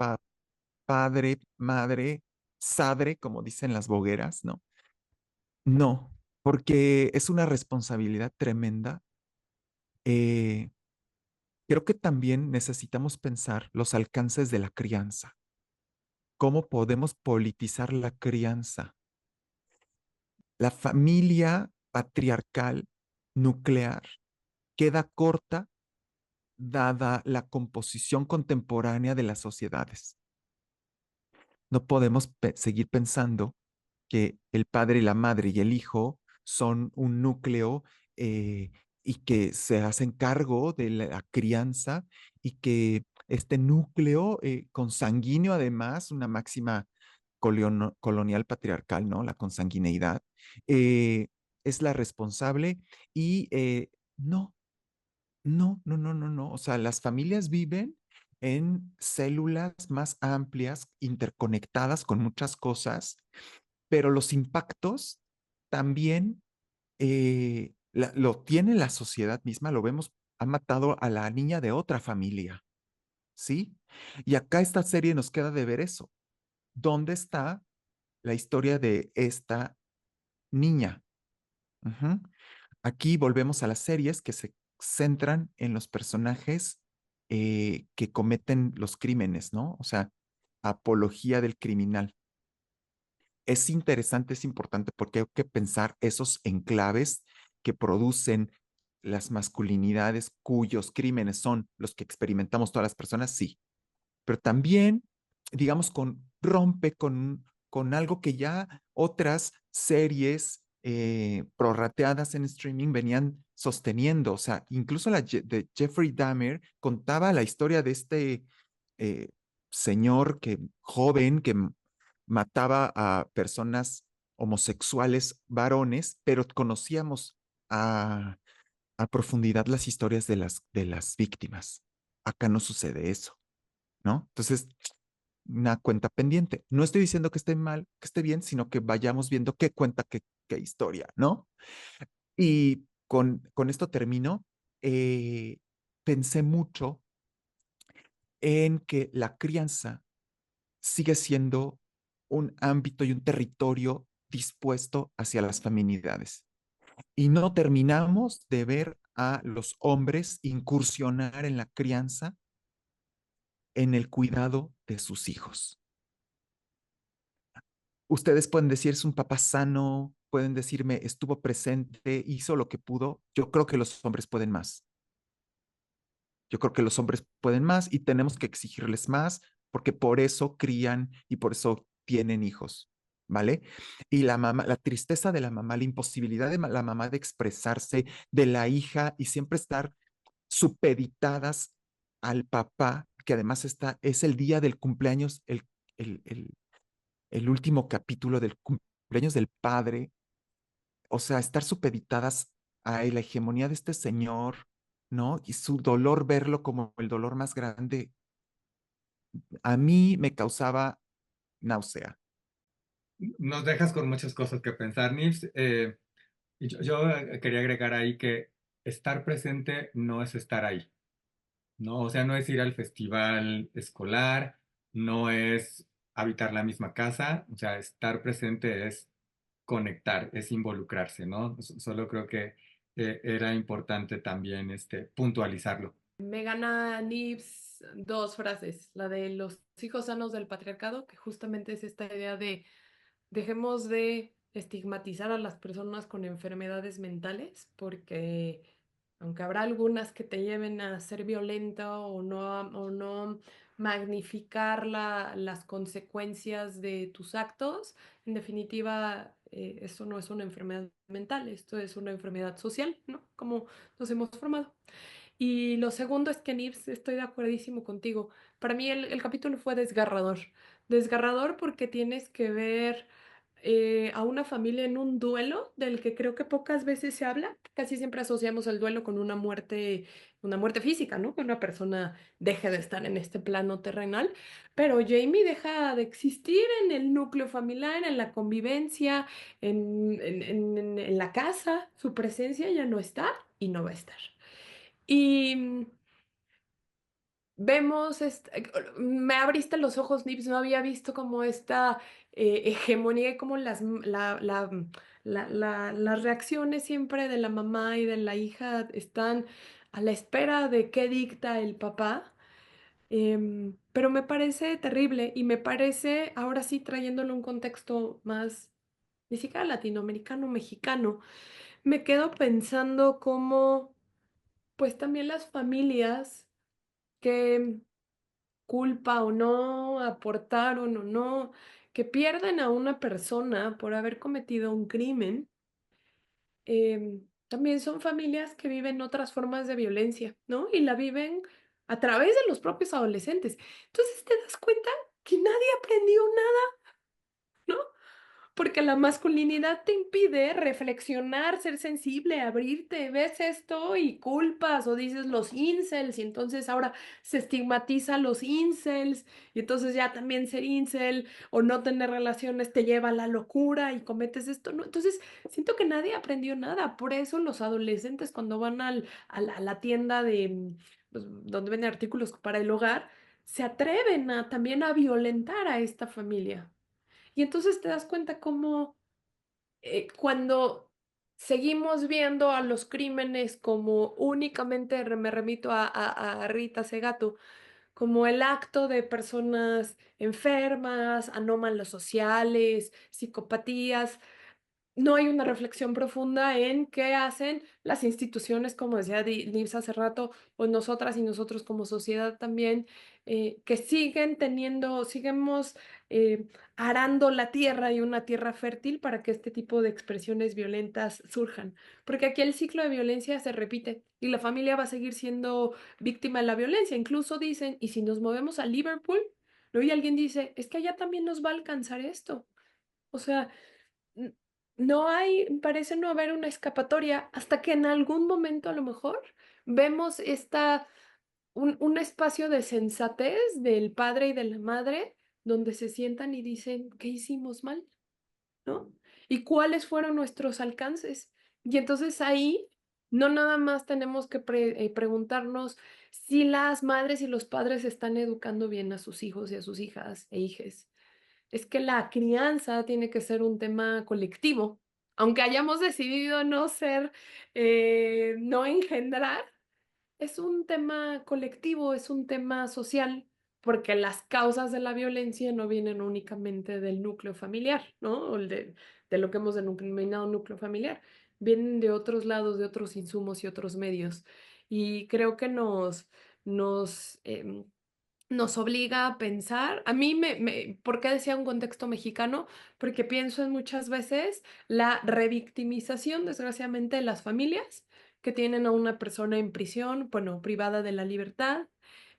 padre, madre, sadre, como dicen las bogueras, ¿no? No, porque es una responsabilidad tremenda. Creo que también necesitamos pensar los alcances de la crianza. ¿Cómo podemos politizar la crianza? La familia patriarcal nuclear queda corta dada la composición contemporánea de las sociedades. No podemos seguir pensando que el padre y la madre y el hijo son un núcleo eh, y que se hacen cargo de la crianza y que este núcleo consanguíneo, además, una máxima colonial patriarcal, ¿no? La consanguineidad, eh, es la responsable y no, no, no, no, no, no. O sea, las familias viven en células más amplias, interconectadas con muchas cosas, pero los impactos también lo tiene la sociedad misma, lo vemos, ha matado a la niña de otra familia, ¿sí? Y acá esta serie nos queda de ver eso. ¿Dónde está la historia de esta niña? Ujú. Aquí volvemos a las series que se centran en los personajes que cometen los crímenes, ¿no? O sea, apología del criminal. Es interesante, es importante porque hay que pensar esos enclaves que producen las masculinidades cuyos crímenes son los que experimentamos todas las personas, sí, pero también, digamos, rompe con algo que ya otras series prorrateadas en streaming venían sosteniendo. O sea, incluso de Jeffrey Dahmer contaba la historia de este eh, señor joven que mataba a personas homosexuales varones, pero conocíamos a, a profundidad las historias de las víctimas. Acá no sucede eso. ¿No? Entonces, una cuenta pendiente. No estoy diciendo que esté mal, que esté bien, sino que vayamos viendo qué cuenta, qué historia, ¿no? Y con esto termino. Pensé mucho en que la crianza sigue siendo un ámbito y un territorio dispuesto hacia las feminidades. Y no terminamos de ver a los hombres incursionar en la crianza, en el cuidado de sus hijos. Ustedes pueden decir es un papá sano, pueden decirme estuvo presente, hizo lo que pudo. Yo creo que los hombres pueden más. Yo creo que los hombres pueden más y tenemos que exigirles más porque por eso crían y por eso tienen hijos, ¿vale? Y la mamá, la tristeza de la mamá, la imposibilidad de la mamá de expresarse, de la hija y siempre estar supeditadas al papá, que además es el día del cumpleaños, el, el, el último capítulo del cumpleaños del padre, o sea, estar supeditadas a la hegemonía de este señor, ¿no? Y su dolor, verlo como el dolor más grande, a mí me causaba náusea. Nos dejas con muchas cosas que pensar, Nils. Y yo quería agregar ahí que estar presente no es estar ahí, ¿no? O sea, no es ir al festival escolar, no es habitar la misma casa, o sea, estar presente es conectar, es involucrarse, ¿no? Solo creo que era importante también puntualizarlo. Me gana Nibs dos frases, la de los hijos sanos del patriarcado, que justamente es esta idea de dejemos de estigmatizar a las personas con enfermedades mentales, porque aunque habrá algunas que te lleven a ser violenta o no magnificar las consecuencias de tus actos, en definitiva, esto no es una enfermedad mental, esto es una enfermedad social, ¿no? Como nos hemos formado. Y lo segundo es que Nibs, estoy de acuerdísimo contigo. Para mí el capítulo fue desgarrador. Desgarrador porque tienes que ver a una familia en un duelo del que creo que pocas veces se habla. Casi siempre asociamos el duelo con una muerte física, ¿no? Que una persona deje de estar en este plano terrenal. Pero Jamie deja de existir en el núcleo familiar, en la convivencia, en la casa. Su presencia ya no está y no va a estar. Y vemos, me abriste los ojos, Nips, no había visto como esta hegemonía y como las reacciones siempre de la mamá y de la hija están a la espera de qué dicta el papá. Pero me parece terrible y me parece, ahora sí, trayéndolo a un contexto más, ni siquiera latinoamericano, mexicano, me quedo pensando cómo, pues también las familias que culpa o no, aportaron o no, que pierden a una persona por haber cometido un crimen, también son familias que viven otras formas de violencia, ¿no? Y la viven a través de los propios adolescentes. Entonces te das cuenta que nadie aprendió nada, ¿no? Porque la masculinidad te impide reflexionar, ser sensible, abrirte, ves esto y culpas o dices los incels y entonces ahora se estigmatiza a los incels y entonces ya también ser incel o no tener relaciones te lleva a la locura y cometes esto, ¿no? Entonces siento que nadie aprendió nada, por eso los adolescentes cuando van a la tienda de, pues, donde venden artículos para el hogar, se atreven a también a violentar a esta familia. Y entonces te das cuenta cómo cuando seguimos viendo a los crímenes como únicamente, me remito a Rita Segato, como el acto de personas enfermas, anómalos sociales, psicopatías, no hay una reflexión profunda en qué hacen las instituciones, como decía Nibs hace rato, o nosotras y nosotros como sociedad también, que siguen teniendo, seguimos eh, arando la tierra y una tierra fértil para que este tipo de expresiones violentas surjan. Porque aquí el ciclo de violencia se repite y la familia va a seguir siendo víctima de la violencia. Incluso dicen, y si nos movemos a Liverpool, ¿no? Y alguien dice, es que allá también nos va a alcanzar esto. O sea, n- no hay, parece no haber una escapatoria hasta que en algún momento a lo mejor vemos un espacio de sensatez del padre y de la madre donde se sientan y dicen, ¿qué hicimos mal? ¿No? ¿Y cuáles fueron nuestros alcances? Y entonces ahí no nada más tenemos que preguntarnos si las madres y los padres están educando bien a sus hijos y a sus hijas e hijes, es que la crianza tiene que ser un tema colectivo. Aunque hayamos decidido no ser, no engendrar, es un tema colectivo, es un tema social, porque las causas de la violencia no vienen únicamente del núcleo familiar, ¿no? O de lo que hemos denominado núcleo familiar, vienen de otros lados, de otros insumos y otros medios. Y creo que nos nos obliga a pensar. A mí ¿por qué decía un contexto mexicano? Porque pienso en muchas veces la revictimización, desgraciadamente, de las familias que tienen a una persona en prisión, bueno, privada de la libertad,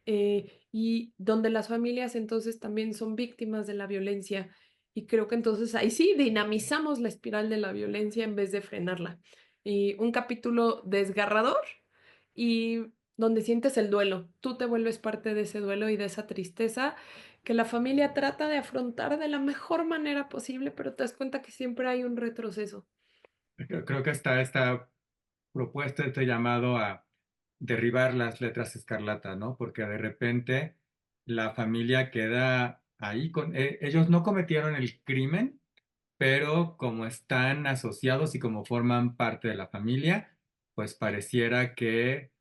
y donde las familias entonces también son víctimas de la violencia. Y creo que entonces ahí sí dinamizamos la espiral de la violencia en vez de frenarla. Y un capítulo desgarrador y donde sientes el duelo. Tú te vuelves parte de ese duelo y de esa tristeza que la familia trata de afrontar de la mejor manera posible, pero te das cuenta que siempre hay un retroceso. Creo que está esta propuesta, este llamado a derribar las letras escarlata, ¿no? Porque de repente la familia queda ahí con... ellos no cometieron el crimen, pero como están asociados y como forman parte de la familia, pues pareciera que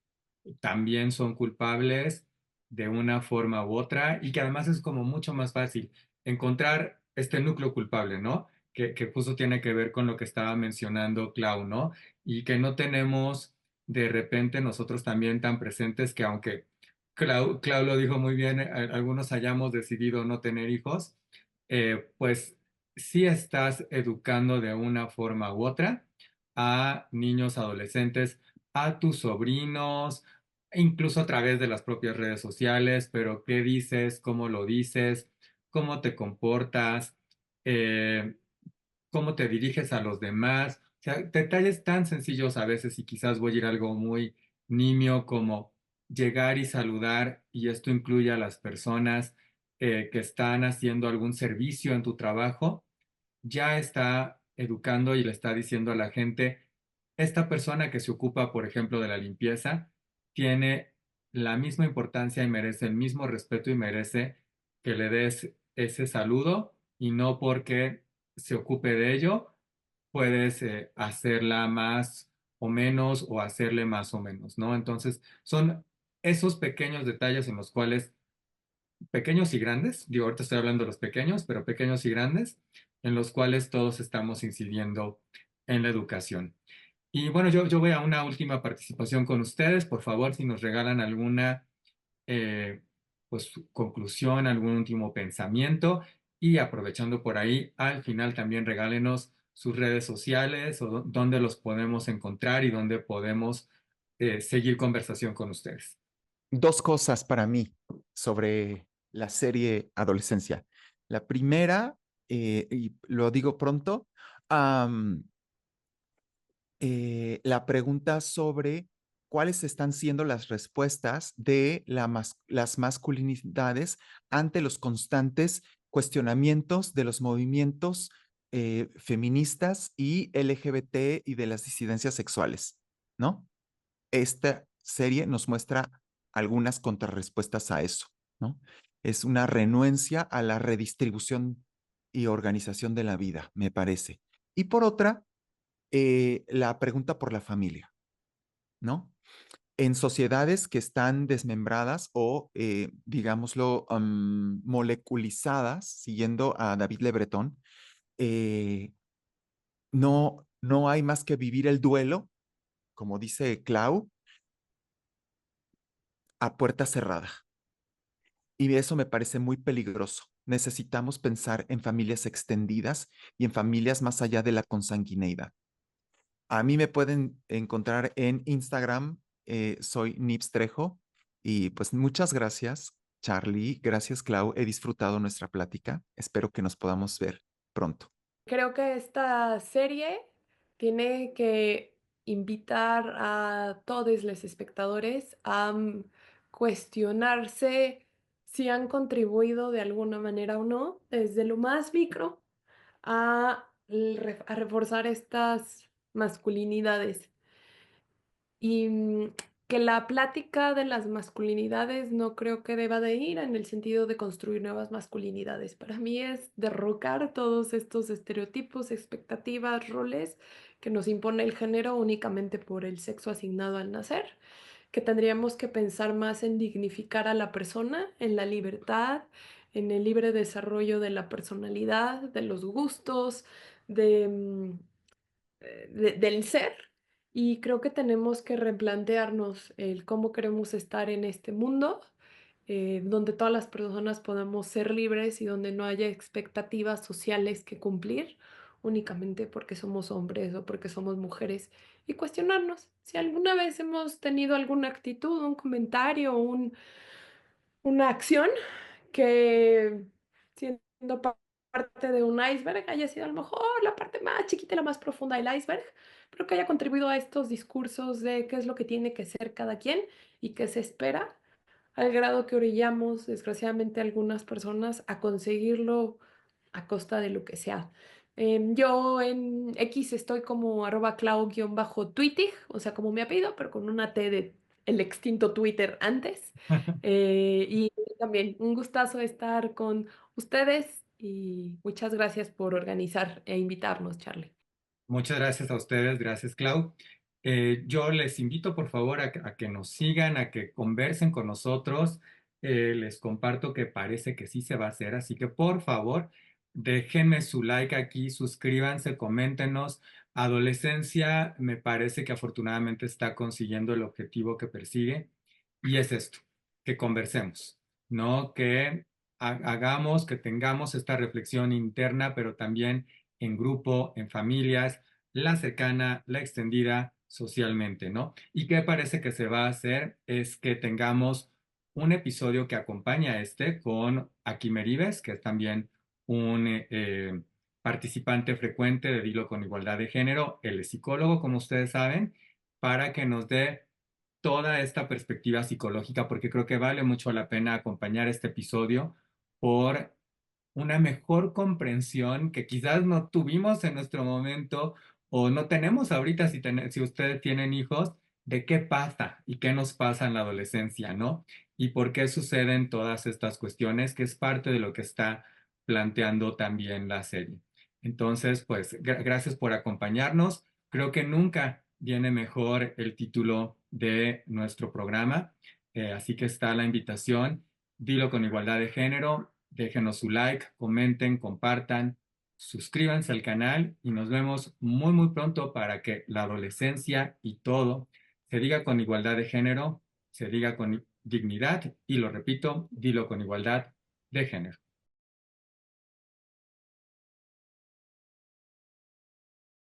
también son culpables de una forma u otra y que además es como mucho más fácil encontrar este núcleo culpable, ¿no? Que justo tiene que ver con lo que estaba mencionando Clau, ¿no? Y que no tenemos de repente nosotros también tan presentes que aunque Clau lo dijo muy bien, algunos hayamos decidido no tener hijos, pues sí estás educando de una forma u otra a niños, adolescentes, a tus sobrinos, incluso a través de las propias redes sociales, pero qué dices, cómo lo dices, cómo te comportas, eh, cómo te diriges a los demás. O sea, detalles tan sencillos a veces y quizás voy a ir a algo muy nimio como llegar y saludar y esto incluye a las personas que están haciendo algún servicio en tu trabajo, ya está educando y le está diciendo a la gente, esta persona que se ocupa, por ejemplo, de la limpieza, tiene la misma importancia y merece el mismo respeto y merece que le des ese saludo y no porque se ocupe de ello, puedes hacerla más o menos o hacerle más o menos, ¿no? Entonces, son esos pequeños detalles en los cuales, pequeños y grandes, digo, ahorita estoy hablando de los pequeños, pero pequeños y grandes, en los cuales todos estamos incidiendo en la educación. Y bueno, yo voy a una última participación con ustedes. Por favor, si nos regalan alguna eh, pues, conclusión, algún último pensamiento. Y aprovechando por ahí, al final también regálenos sus redes sociales o dónde los podemos encontrar y dónde podemos seguir conversación con ustedes. Dos cosas para mí sobre la serie Adolescencia. La primera, y lo digo pronto, am, la pregunta sobre cuáles están siendo las respuestas de las masculinidades ante los constantes cuestionamientos de los movimientos feministas y LGBT y de las disidencias sexuales, ¿no? Esta serie nos muestra algunas contrarrespuestas a eso, ¿no? Es una renuencia a la redistribución y organización de la vida, me parece. Y por otra, la pregunta por la familia, ¿no? En sociedades que están desmembradas o, digámoslo, moleculizadas, siguiendo a David Le Breton, eh, no hay más que vivir el duelo, como dice Clau, a puerta cerrada. Y eso me parece muy peligroso. Necesitamos pensar en familias extendidas y en familias más allá de la consanguineidad. A mí me pueden encontrar en Instagram, soy Nips Trejo. Y pues muchas gracias, Charlie. Gracias, Clau. He disfrutado nuestra plática. Espero que nos podamos ver pronto. Creo que esta serie tiene que invitar a todos los espectadores a cuestionarse si han contribuido de alguna manera o no, desde lo más micro a reforzar estas masculinidades. Y que la plática de las masculinidades no creo que deba de ir en el sentido de construir nuevas masculinidades. Para mí es derrocar todos estos estereotipos, expectativas, roles que nos impone el género únicamente por el sexo asignado al nacer, que tendríamos que pensar más en dignificar a la persona, en la libertad, en el libre desarrollo de la personalidad, de los gustos, de del ser. Y creo que tenemos que replantearnos el cómo queremos estar en este mundo, donde todas las personas podamos ser libres y donde no haya expectativas sociales que cumplir únicamente porque somos hombres o porque somos mujeres, y cuestionarnos si alguna vez hemos tenido alguna actitud, un comentario, una acción que, siendo parte de un iceberg, haya sido a lo mejor la parte más chiquita y la más profunda del iceberg, pero que haya contribuido a estos discursos de qué es lo que tiene que ser cada quien y qué se espera, al grado que orillamos, desgraciadamente, a algunas personas a conseguirlo a costa de lo que sea. Yo en X estoy como @clau_twittig, o sea, como mi apellido, pero con una T de el extinto Twitter antes. Y también un gustazo estar con ustedes y muchas gracias por organizar e invitarnos, Charlie. Muchas gracias a ustedes, gracias Clau. Yo les invito por favor a que nos sigan, a que conversen con nosotros. Les comparto que parece que sí se va a hacer, así que por favor déjenme su like aquí, suscríbanse, coméntenos. Adolescencia me parece que afortunadamente está consiguiendo el objetivo que persigue y es esto, que conversemos, ¿no? Que hagamos, que tengamos esta reflexión interna, pero también en grupo, en familias, la cercana, la extendida, socialmente, ¿no? Y qué parece que se va a hacer es que tengamos un episodio que acompaña a este con Aki Meribes, que es también un participante frecuente de Dilo con Igualdad de Género. Él es psicólogo, como ustedes saben, para que nos dé toda esta perspectiva psicológica, porque creo que vale mucho la pena acompañar este episodio por una mejor comprensión que quizás no tuvimos en nuestro momento o no tenemos ahorita si ustedes tienen hijos, de qué pasa y qué nos pasa en la adolescencia, ¿no? Y por qué suceden todas estas cuestiones, que es parte de lo que está planteando también la serie. Entonces, pues, gracias por acompañarnos. Creo que nunca viene mejor el título de nuestro programa. Así que está la invitación. Dilo con igualdad de género. Déjenos su like, comenten, compartan, suscríbanse al canal y nos vemos muy, muy pronto para que la adolescencia y todo se diga con igualdad de género, se diga con dignidad y lo repito, dilo con igualdad de género.